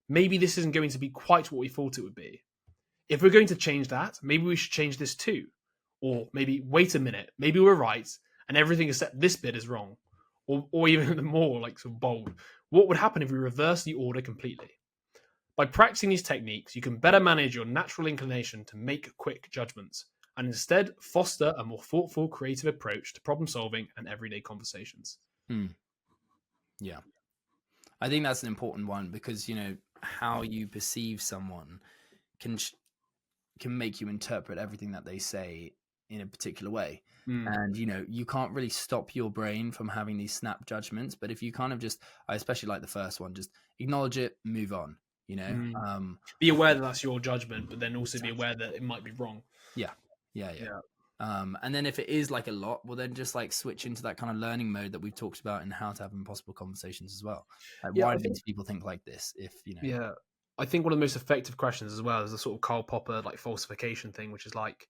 Maybe this isn't going to be quite what we thought it would be. If we're going to change that, maybe we should change this too. Or maybe, wait a minute, maybe we're right and everything except this bit is wrong. Or even more like sort of bold. What would happen if we reverse the order completely? By practicing these techniques, you can better manage your natural inclination to make quick judgments and instead foster a more thoughtful, creative approach to problem solving and everyday conversations. Yeah. I think that's an important one because, how you perceive someone can make you interpret everything that they say in a particular way. And, you can't really stop your brain from having these snap judgments. But if you kind of I especially like the first one, just acknowledge it, move on, Be aware that that's your judgment, but then also be aware that it might be wrong. Yeah. And then if it is like a lot, well, then just like switch into that kind of learning mode that we've talked about in how to have impossible conversations as well. Like, why do these people think like this? Yeah, I think one of the most effective questions as well is the sort of Karl Popper like falsification thing, which is like,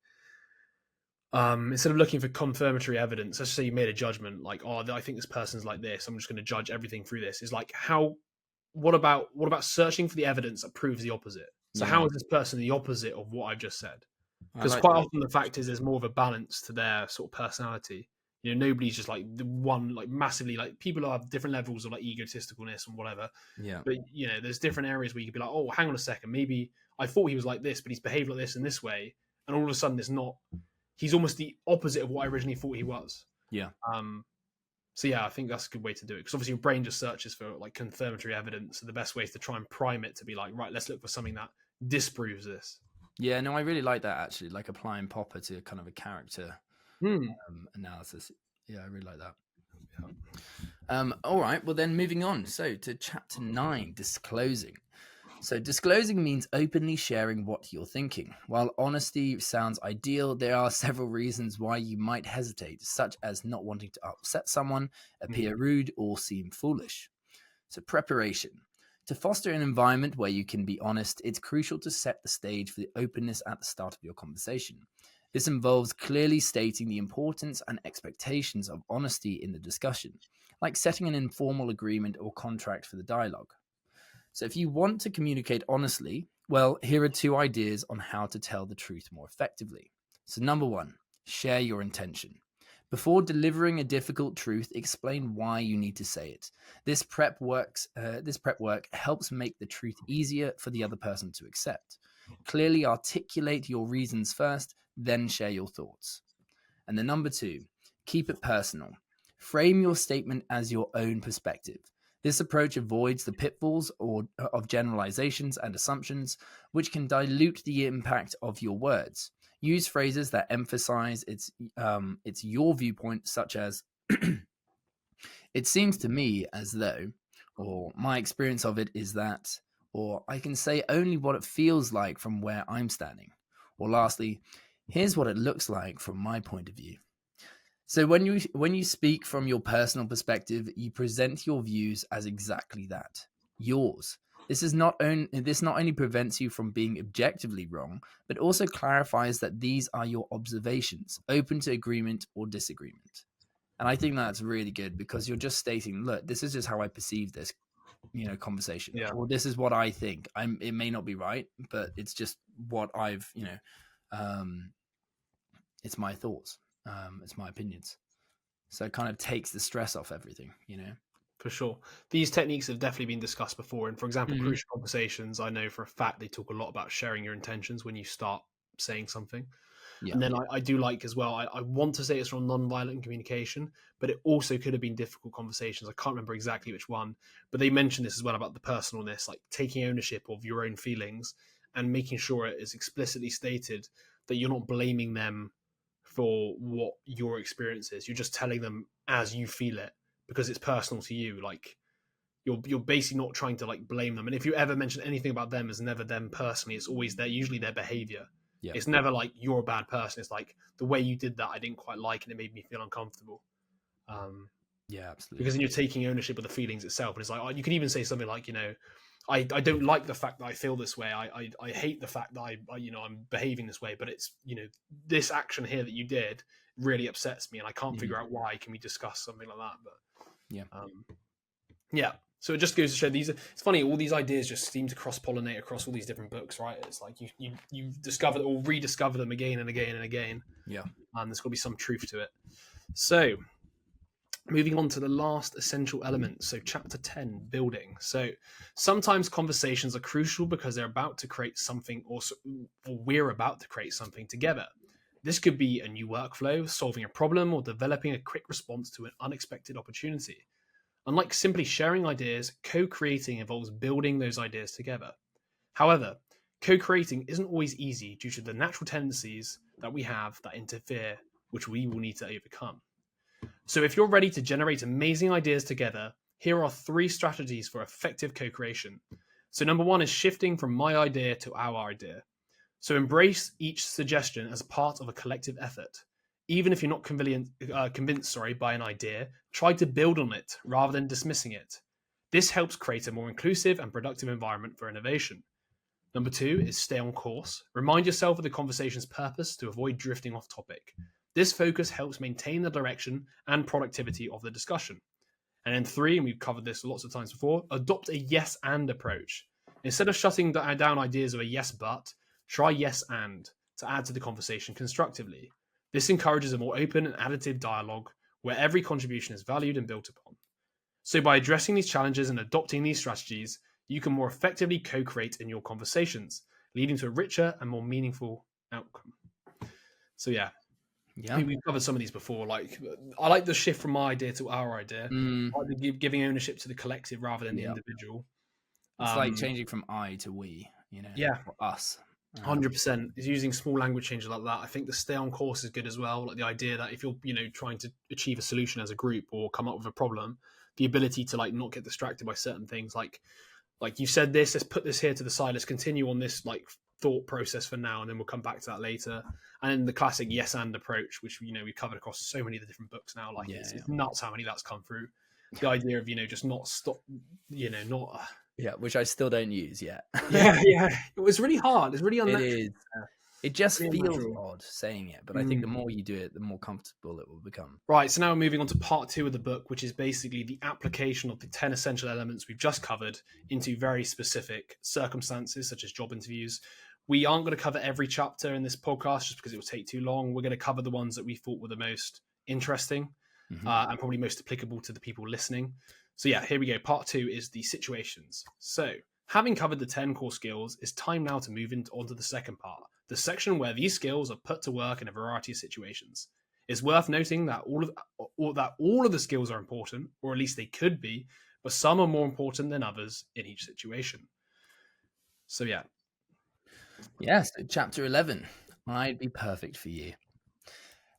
instead of looking for confirmatory evidence, let's say you made a judgment like, oh, I think this person's like this, I'm just going to judge everything through this. Is like, what about searching for the evidence that proves the opposite? So how is this person the opposite of what I've just said? Because quite often the fact is there's more of a balance to their sort of personality. Nobody's just like the one, like massively, like people have different levels of like egotisticalness and whatever. Yeah. But there's different areas where you could be like, oh, hang on a second, maybe I thought he was like this, but he's behaved like this in this way, and all of a sudden it's not. He's almost the opposite of what I originally thought he was. Yeah. So yeah, I think that's a good way to do it because obviously your brain just searches for like confirmatory evidence. So the best way is to try and prime it to be like, right, let's look for something that disproves this. Yeah, no, I really like that actually, like applying Popper to kind of a character analysis. Yeah, I really like that. Yeah. All right, well then moving on. So to chapter 9, Disclosing. So disclosing means openly sharing what you're thinking. While honesty sounds ideal, there are several reasons why you might hesitate, such as not wanting to upset someone, appear rude, or seem foolish. So preparation. To foster an environment where you can be honest, it's crucial to set the stage for the openness at the start of your conversation. This involves clearly stating the importance and expectations of honesty in the discussion, like setting an informal agreement or contract for the dialogue. So if you want to communicate honestly, well, here are 2 ideas on how to tell the truth more effectively. So number 1, share your intention. Before delivering a difficult truth, explain why you need to say it. This prep work helps make the truth easier for the other person to accept. Clearly articulate your reasons first, then share your thoughts. And then number 2, keep it personal. Frame your statement as your own perspective. This approach avoids the pitfalls of generalizations and assumptions, which can dilute the impact of your words. Use phrases that emphasize it's your viewpoint, such as, it seems to me as though, or my experience of it is that, or I can say only what it feels like from where I'm standing. Or lastly, here's what it looks like from my point of view. So when you speak from your personal perspective, you present your views as exactly that, yours. This not only prevents you from being objectively wrong, but also clarifies that these are your observations, open to agreement or disagreement. And I think that's really good because you're just stating, look, this is just how I perceive this, conversation, Yeah, or this is what I think. It may not be right, but it's just what I've, um, it's my thoughts, it's my opinions. So it kind of takes the stress off everything. for sure. These techniques have definitely been discussed before. And for example, Hmm. crucial conversations, I know for a fact they talk a lot about sharing your intentions when you start saying something. Yeah. And then I do like as well, I want to say it's from non-violent communication, but it also could have been difficult conversations. I can't remember exactly which one, but they mentioned this as well about the personalness, like taking ownership of your own feelings and making sure it is explicitly stated that you're not blaming them for what your experience is. You're just telling them as you feel it because it's personal to you. Like you're basically not trying to like blame them. And if you ever mention anything about them as never them personally, it's always usually their behavior. Yeah. It's never like you're a bad person. It's like the way you did that I didn't quite like and it made me feel uncomfortable. Yeah, absolutely. Because then you're taking ownership of the feelings itself. And it's like you can even say something like, I don't like the fact that I feel this way. I hate the fact that I'm behaving this way, but it's this action here that you did really upsets me and I can't figure out why. Can we discuss something like that? But Yeah. yeah. So it just goes to show it's funny, all these ideas just seem to cross-pollinate across all these different books, right? It's like you discover or rediscover them again and again and again. Yeah. And there's got to be some truth to it. So moving on to the last essential element. So chapter 10, building. So sometimes conversations are crucial because they're about to create something or we're about to create something together. This could be a new workflow, solving a problem, or developing a quick response to an unexpected opportunity. Unlike simply sharing ideas, co-creating involves building those ideas together. However, co-creating isn't always easy due to the natural tendencies that we have that interfere, which we will need to overcome. So if you're ready to generate amazing ideas together, here are 3 strategies for effective co-creation. So number 1 is shifting from my idea to our idea. So embrace each suggestion as part of a collective effort. Even if you're not convinced by an idea, try to build on it rather than dismissing it. This helps create a more inclusive and productive environment for innovation. Number 2 is stay on course. Remind yourself of the conversation's purpose to avoid drifting off topic. This focus helps maintain the direction and productivity of the discussion. And then 3, and we've covered this lots of times before, adopt a yes and approach. Instead of shutting down ideas of a yes but, try yes and to add to the conversation constructively. This encourages a more open and additive dialogue where every contribution is valued and built upon. So by addressing these challenges and adopting these strategies, you can more effectively co-create in your conversations, leading to a richer and more meaningful outcome. So yeah, I mean, we've covered some of these before. Like, I like the shift from my idea to our idea. I like the giving ownership to the collective rather than the individual. It's like changing from I to we, Yeah, or us. 100% is using small language changes like that. I think the stay on course is good as well. Like the idea that if you're, trying to achieve a solution as a group or come up with a problem, the ability to like not get distracted by certain things. Like you said this, let's put this here to the side. Let's continue on this like thought process for now, and then we'll come back to that later. And then the classic yes and approach, which we covered across so many of the different books now. Like it's nuts how many that's come through. The idea of just not stop, not. Which I still don't use yet. yeah. It was really hard. It's really unnatural. It is. It just Really feels unnatural. odd saying it, but I think the more you do it, the more comfortable it will become. Right, so now we're moving on to part 2 of the book, which is basically the application of the 10 essential elements we've just covered into very specific circumstances, such as job interviews. We aren't going to cover every chapter in this podcast just because it would take too long. We're going to cover the ones that we thought were the most interesting and probably most applicable to the people listening. So yeah, here we go. Part 2 is the situations. So having covered the 10 core skills, it's time now to move onto the second part, the section where these skills are put to work in a variety of situations. It's worth noting that all of the skills are important, or at least they could be, but some are more important than others in each situation. So yeah. Yes, chapter 11. I'd be perfect for you.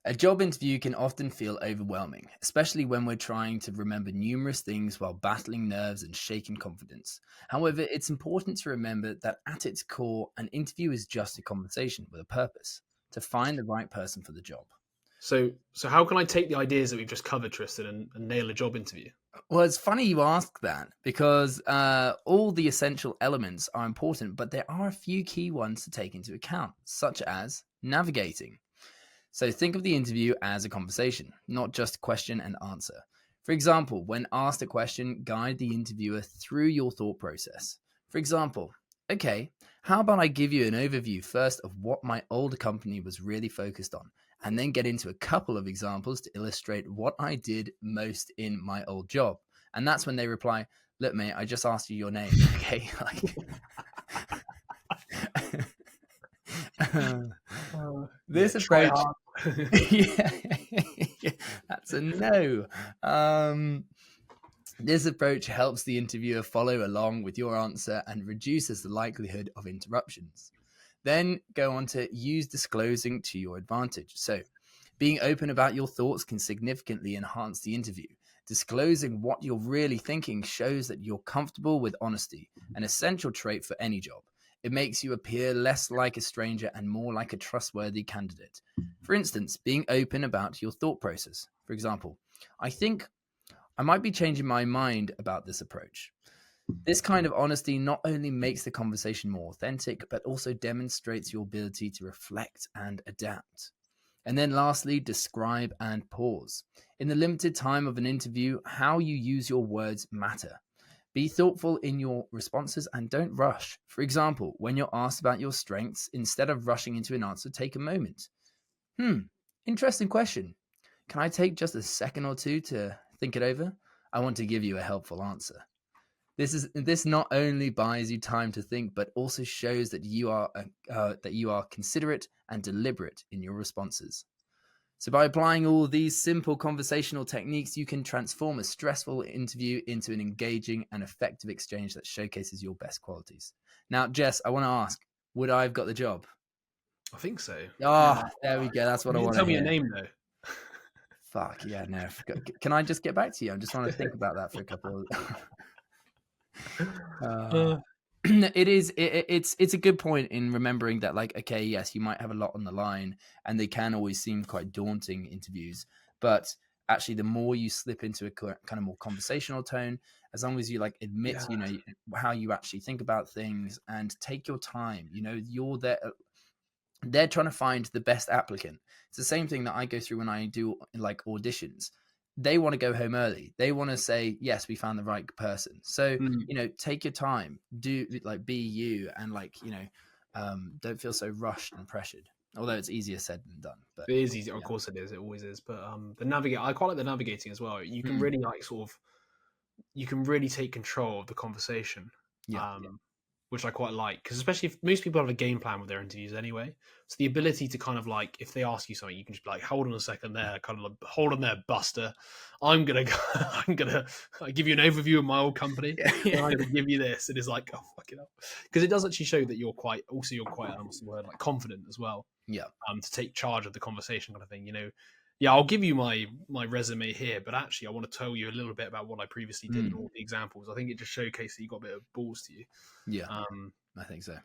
A job interview can often feel overwhelming, especially when we're trying to remember numerous things while battling nerves and shaking confidence. However, it's important to remember that at its core, an interview is just a conversation with a purpose, to find the right person for the job. So how can I take the ideas that we've just covered, Tristan, and nail a job interview? Well, it's funny you ask that because all the essential elements are important, but there are a few key ones to take into account, such as navigating. So think of the interview as a conversation, not just question and answer. For example, when asked a question, guide the interviewer through your thought process. For example, okay, how about I give you an overview first of what my old company was really focused on, and then get into a couple of examples to illustrate what I did most in my old job. And that's when they reply, look, mate, I just asked you your name. Okay. This Try approach, hard. yeah, that's a no. This approach helps the interviewer follow along with your answer and reduces the likelihood of interruptions. Then go on to use disclosing to your advantage. So, being open about your thoughts can significantly enhance the interview. Disclosing what you're really thinking shows that you're comfortable with honesty, an essential trait for any job. It makes you appear less like a stranger and more like a trustworthy candidate. For instance, being open about your thought process. For example, I think I might be changing my mind about this approach. This kind of honesty not only makes the conversation more authentic, but also demonstrates your ability to reflect and adapt. And then lastly, describe and pause. In the limited time of an interview, how you use your words matter. Be thoughtful in your responses and don't rush. For example, when you're asked about your strengths, instead of rushing into an answer, take a moment. Interesting question. Can I take just a second or two to think it over? I want to give you a helpful answer. This not only buys you time to think, but also shows that you are considerate and deliberate in your responses. So by applying all these simple conversational techniques, you can transform a stressful interview into an engaging and effective exchange that showcases your best qualities. Now, Jess, I want to ask, would I have got the job? I think so. Oh, Yeah. there we go. That's what You I didn't want to tell me your hear. name though. Fuck, yeah, no. Can I just get back to you? I'm just trying to think about that for a couple of... it's a good point in remembering that, like, okay, yes, you might have a lot on the line and they can always seem quite daunting interviews, but actually the more you slip into a kind of more conversational tone, as long as you like admit, Yeah. how you actually think about things and take your time, you're there. They're trying to find the best applicant. It's the same thing that I go through when I do like auditions. They want to go home early. They want to say, yes, we found the right person. So, take your time, do like be you, and don't feel so rushed and pressured. Although it's easier said than done. But It is easy, of yeah. course it is. It always is. But I quite like the navigating as well. You can really you can really take control of the conversation. Yeah. Which I quite like, because especially if most people have a game plan with their interviews anyway. So the ability to kind of like, if they ask you something, you can just be like, hold on a second there, kind of like, hold on there, Buster. I'm gonna give you an overview of my old company. And I'm gonna give you this. It is like, oh fuck it up, because it does actually show that you're quite what's the word, like confident as well. Yeah. To take charge of the conversation, kind of thing. Yeah, I'll give you my resume here, but actually I want to tell you a little bit about what I previously did and all the examples. I think it just showcases that you got a bit of balls to you. Yeah. I think so.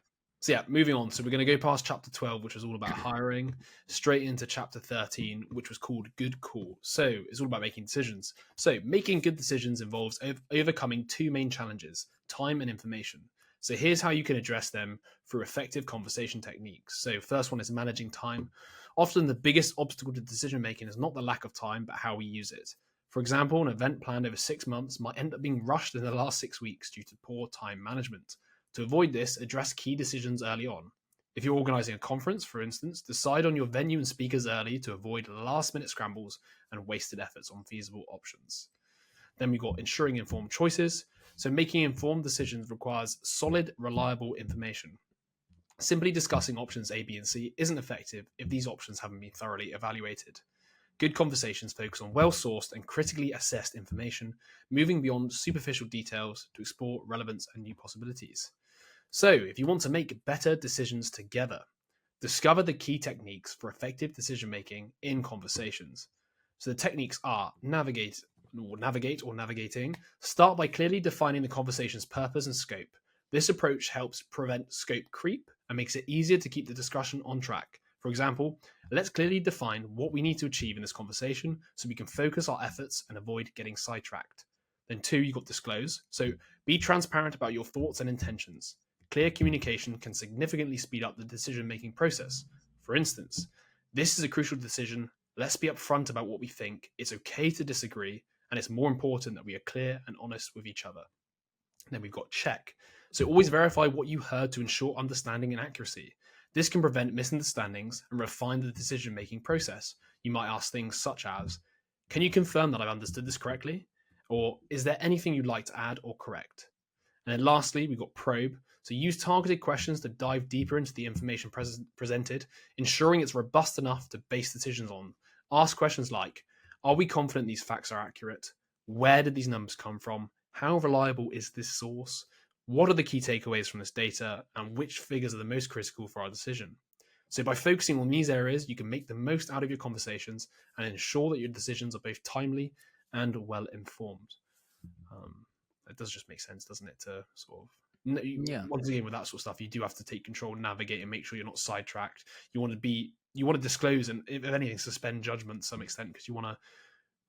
So yeah, moving on. So we're going to go past chapter 12, which was all about hiring, straight into chapter 13, which was called Good Call. So it's all about making decisions. So making good decisions involves overcoming two main challenges, time and information. So here's how you can address them through effective conversation techniques. So first one is managing time. Often the biggest obstacle to decision making is not the lack of time, but how we use it. For example, an event planned over 6 months might end up being rushed in the last 6 weeks due to poor time management. To avoid this, address key decisions early on. If you're organizing a conference, for instance, decide on your venue and speakers early to avoid last-minute scrambles and wasted efforts on feasible options. Then we've got ensuring informed choices. So making informed decisions requires solid, reliable information. Simply discussing options A, B, and C isn't effective if these options haven't been thoroughly evaluated. Good conversations focus on well-sourced and critically assessed information, moving beyond superficial details to explore relevance and new possibilities. So, if you want to make better decisions together, discover the key techniques for effective decision making in conversations. So, the techniques are navigate or navigating. Start by clearly defining the conversation's purpose and scope. This approach helps prevent scope creep and makes it easier to keep the discussion on track. For example, Let's clearly define what we need to achieve in this conversation so we can focus our efforts and avoid getting sidetracked. Then 2, you got disclose. So be transparent about your thoughts and intentions. Clear communication can significantly speed up the decision-making process. For instance, this is a crucial decision. Let's be upfront about what we think. It's okay to disagree, and it's more important that we are clear and honest with each other. And then we've got check. So always verify what you heard to ensure understanding and accuracy. This can prevent misunderstandings and refine the decision-making process. You might ask things such as, can you confirm that I've understood this correctly? Or is there anything you'd like to add or correct? And then lastly, we've got probe. So use targeted questions to dive deeper into the information presented, ensuring it's robust enough to base decisions on. Ask questions like, are we confident these facts are accurate? Where did these numbers come from? How reliable is this source? What are the key takeaways from this data? And which figures are the most critical for our decision? So by focusing on these areas, you can make the most out of your conversations and ensure that your decisions are both timely and well informed. It does just make sense, doesn't it, to sort of once again with that sort of stuff, you do have to take control, navigate, and make sure you're not sidetracked. You want to disclose and, if anything, suspend judgment to some extent, because you want to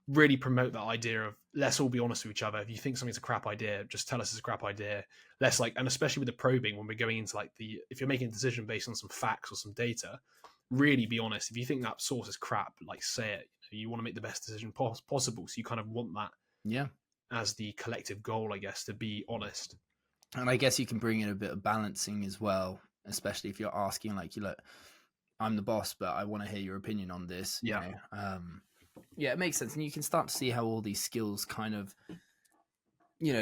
really promote that idea of let's all be honest with each other. If you think something's a crap idea, just tell us it's a crap idea. Let's and especially with the probing, when we're going into if you're making a decision based on some facts or some data, really be honest. If you think that source is crap, say it. You want to make the best decision possible, so you kind of want that as the collective goal, I guess, to be honest. And I guess you can bring in a bit of balancing as well, especially if you're asking I'm the boss, but I want to hear your opinion on this. Yeah. It makes sense. And you can start to see how all these skills kind of,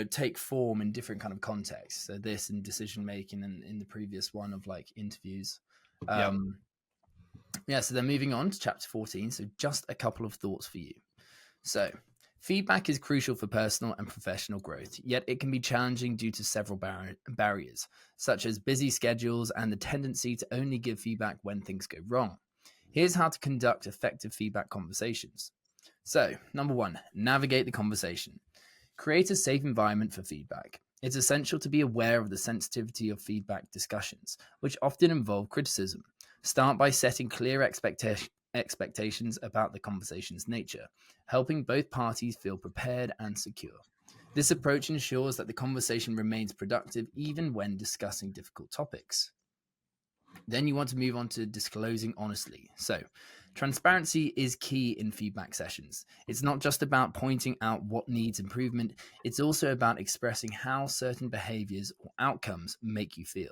take form in different kind of contexts. So this and decision making, and in the previous one of interviews. So then moving on to chapter 14. So just a couple of thoughts for you. So feedback is crucial for personal and professional growth, yet it can be challenging due to several barriers, such as busy schedules and the tendency to only give feedback when things go wrong. Here's how to conduct effective feedback conversations. So, number 1, navigate the conversation. Create a safe environment for feedback. It's essential to be aware of the sensitivity of feedback discussions, which often involve criticism. Start by setting clear expectations about the conversation's nature, helping both parties feel prepared and secure. This approach ensures that the conversation remains productive even when discussing difficult topics. Then you want to move on to disclosing honestly. So, transparency is key in feedback sessions. It's not just about pointing out what needs improvement, it's also about expressing how certain behaviors or outcomes make you feel.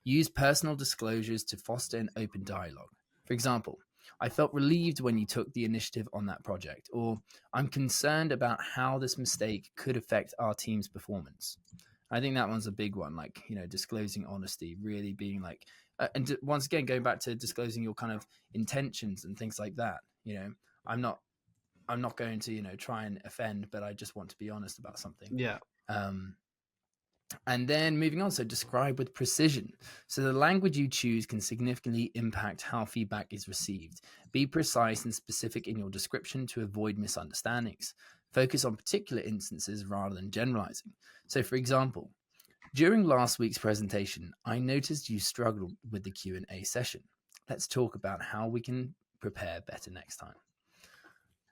Use personal disclosures to foster an open dialogue. For example, I felt relieved when you took the initiative on that project, or I'm concerned about how this mistake could affect our team's performance. I think that one's a big one, disclosing honesty, really being and once again, going back to disclosing your kind of intentions and things like that. I'm not going to, try and offend, but I just want to be honest about something. Yeah. And then moving on, so describe with precision. So the language you choose can significantly impact how feedback is received. Be precise and specific in your description to avoid misunderstandings. Focus on particular instances rather than generalizing. So for example, during last week's presentation, I noticed you struggled with the Q&A session. Let's talk about how we can prepare better next time.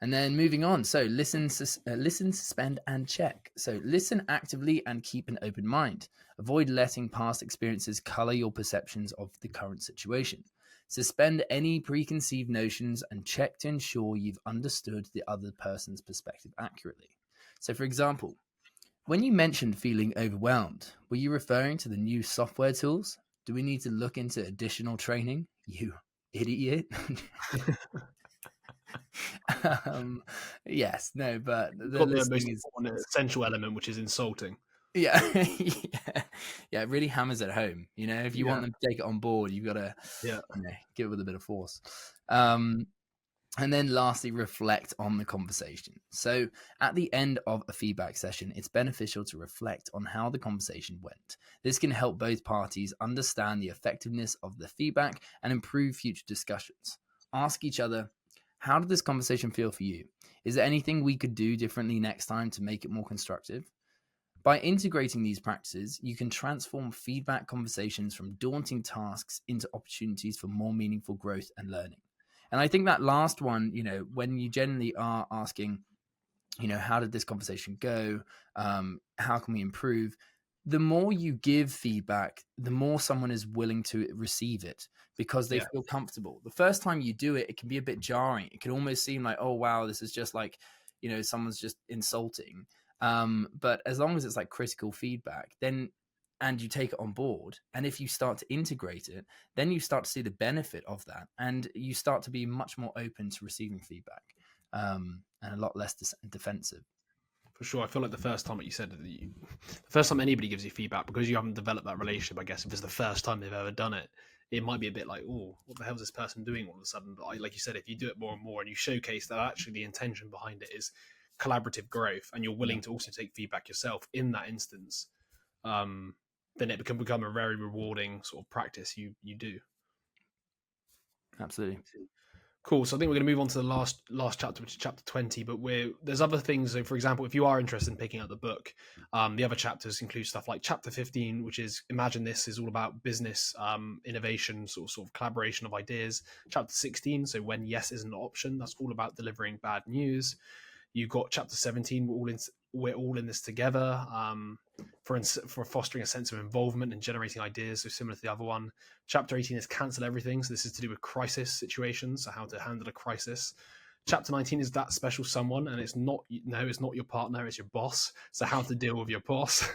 And then moving on, so listen, suspend, and check. So listen actively and keep an open mind. Avoid letting past experiences color your perceptions of the current situation. Suspend any preconceived notions and check to ensure you've understood the other person's perspective accurately. So for example, when you mentioned feeling overwhelmed, were you referring to the new software tools? Do we need to look into additional training? You idiot. Yes, no, but the listening is an essential element, which is insulting. Yeah. Yeah, it really hammers it home. If you want them to take it on board, you've got to give it with a bit of force. And then lastly, reflect on the conversation. So at the end of a feedback session, it's beneficial to reflect on how the conversation went. This can help both parties understand the effectiveness of the feedback and improve future discussions. Ask each other, how did this conversation feel for you? Is there anything we could do differently next time to make it more constructive? By integrating these practices, you can transform feedback conversations from daunting tasks into opportunities for more meaningful growth and learning. And I think that last one, when you generally are asking, how did this conversation go? How can we improve? The more you give feedback, the more someone is willing to receive it because they Yeah, feel comfortable. The first time you do it, it can be a bit jarring. It can almost seem like, oh, wow, this is just like, someone's just insulting. But as long as it's like critical feedback, then and you take it on board, and if you start to integrate it, then you start to see the benefit of that, and you start to be much more open to receiving feedback, and a lot less defensive. for sure. I feel like the first time, like you said, the first time anybody gives you feedback, because you haven't developed that relationship, I guess if it's the first time they've ever done it, it might be a bit like, oh, what the hell is this person doing all of a sudden? But like you said, if you do it more and more and you showcase that actually the intention behind it is collaborative growth, and you're willing to also take feedback yourself in that instance, then it can become a very rewarding sort of practice you do. Absolutely. Cool. So I think we're going to move on to the last chapter, which is chapter 20. But there's other things. So, for example, if you are interested in picking up the book, the other chapters include stuff like chapter 15, which is Imagine This, is all about business innovation, sort of collaboration of ideas. Chapter 16, so When Yes Isn't an Option, that's all about delivering bad news. You've got chapter 17, we're all in this together, for fostering a sense of involvement and generating ideas, so similar to the other one. Chapter 18 is Cancel Everything, so this is to do with crisis situations, so how to handle a crisis. Chapter 19 is That Special Someone, and it's not your partner, it's your boss, so how to deal with your boss.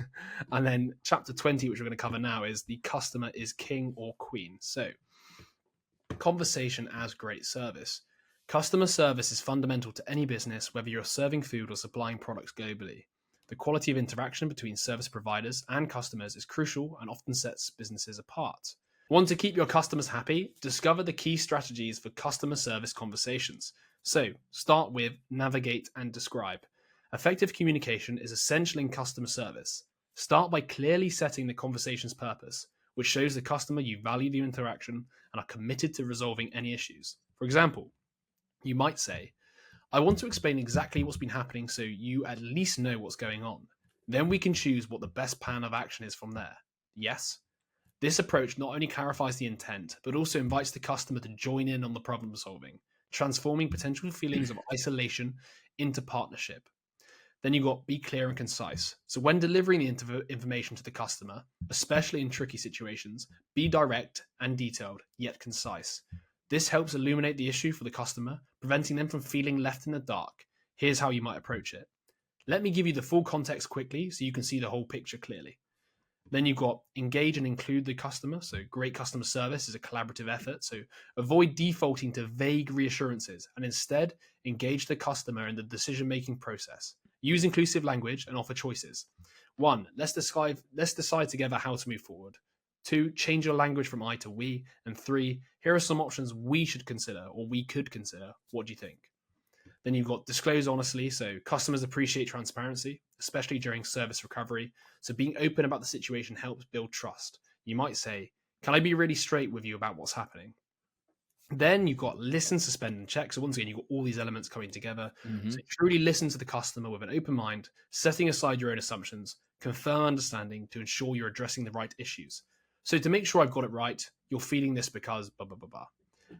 And then chapter 20, which we're going to cover now, is The Customer is King or Queen. So, conversation as great service. Customer service is fundamental to any business, whether you're serving food or supplying products globally. The quality of interaction between service providers and customers is crucial and often sets businesses apart. Want to keep your customers happy? Discover the key strategies for customer service conversations. So, start with navigate and describe. Effective communication is essential in customer service. Start by clearly setting the conversation's purpose, which shows the customer you value the interaction and are committed to resolving any issues. For example, you might say, I want to explain exactly what's been happening so you at least know what's going on. Then we can choose what the best plan of action is from there. Yes? This approach not only clarifies the intent, but also invites the customer to join in on the problem solving, transforming potential feelings of isolation into partnership. Then you've got be clear and concise. So when delivering the information to the customer, especially in tricky situations, be direct and detailed, yet concise. This helps illuminate the issue for the customer, preventing them from feeling left in the dark. Here's how you might approach it. Let me give you the full context quickly so you can see the whole picture clearly. Then you've got engage and include the customer. So great customer service is a collaborative effort. So avoid defaulting to vague reassurances and instead engage the customer in the decision-making process. Use inclusive language and offer choices. 1, let's decide together how to move forward. 2, change your language from I to we. And 3, here are some options we should consider or we could consider. What do you think? Then you've got disclose honestly. So customers appreciate transparency, especially during service recovery. So being open about the situation helps build trust. You might say, can I be really straight with you about what's happening? Then you've got listen, suspend, and check. So once again, you've got all these elements coming together. Mm-hmm. So truly listen to the customer with an open mind, setting aside your own assumptions, confirm understanding to ensure you're addressing the right issues. So to make sure I've got it right, you're feeling this because blah, blah, blah, blah.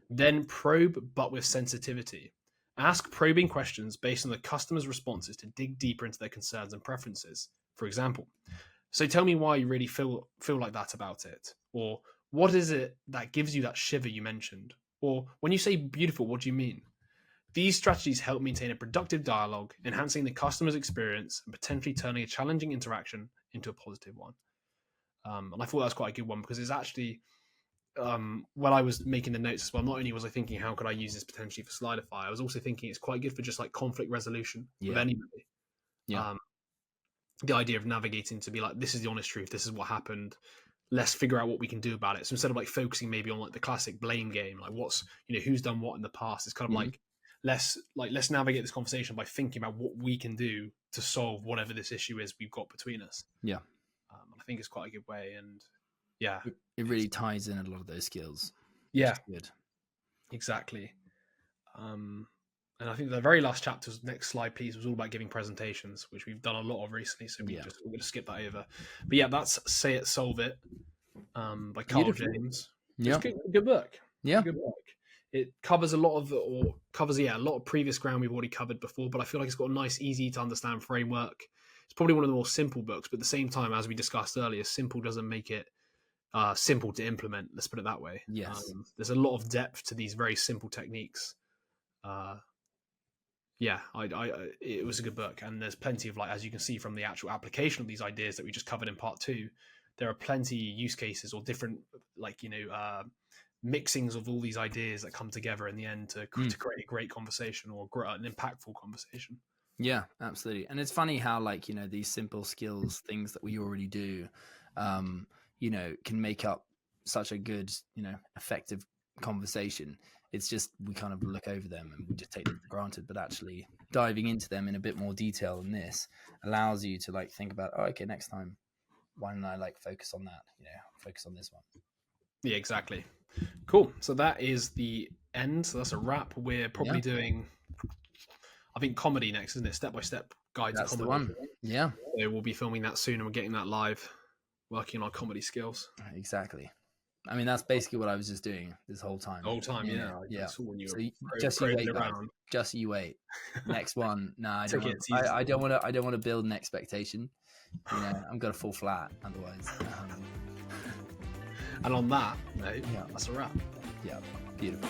Then probe, but with sensitivity. Ask probing questions based on the customer's responses to dig deeper into their concerns and preferences. For example, so tell me why you really feel like that about it. Or what is it that gives you that shiver you mentioned? Or when you say beautiful, what do you mean? These strategies help maintain a productive dialogue, enhancing the customer's experience and potentially turning a challenging interaction into a positive one. And I thought that was quite a good one because it's actually, when I was making the notes as well, not only was I thinking, how could I use this potentially for Slidify, I was also thinking it's quite good for just like conflict resolution with anybody. Yeah. The idea of navigating to be like, this is the honest truth, this is what happened, let's figure out what we can do about it. So instead of like focusing maybe on like the classic blame game, like what's, who's done what in the past, it's kind of like let's navigate this conversation by thinking about what we can do to solve whatever this issue is we've got between us. I think it's quite a good way. And it really ties in a lot of those skills. Good. Exactly. And I think the very last chapter, next slide please, was all about giving presentations, which we've done a lot of recently, so we're going to skip that over. But that's Say It, Solve It by Karl James. Yeah. Good book. Yeah. Good book. it covers a lot of a lot of previous ground we've already covered before, but I feel like it's got a nice, easy to understand framework. It's probably one of the more simple books, but at the same time, as we discussed earlier, simple doesn't make it simple to implement. Let's put it that way. Yes. There's a lot of depth to these very simple techniques. Yeah, it was a good book, and there's plenty of, like, as you can see from the actual application of these ideas that we just covered in part 2, there are plenty use cases or different, like, mixings of all these ideas that come together in the end to create a great conversation or an impactful conversation. Yeah, absolutely. And it's funny how, like, these simple skills, things that we already do, can make up such a good, effective conversation. It's just we kind of look over them and we just take them for granted, but actually diving into them in a bit more detail than this allows you to, like, think about, oh, okay, next time, why don't I, like, focus on that, focus on this one. Yeah, exactly. Cool. So that is the end. So that's a wrap. We're probably doing, I think, comedy next, isn't it? Step-by-step guide That's to comedy. the one. Yeah. So we'll be filming that soon and we're getting that live, working on our comedy skills. Exactly. I mean, that's basically what I was just doing this whole time. The whole time, yeah. Yeah. So just you wait, guys. Just you wait. Next one. No, I don't want to build an expectation. I'm gonna fall flat otherwise. And on that note, that's a wrap. Yeah, beautiful.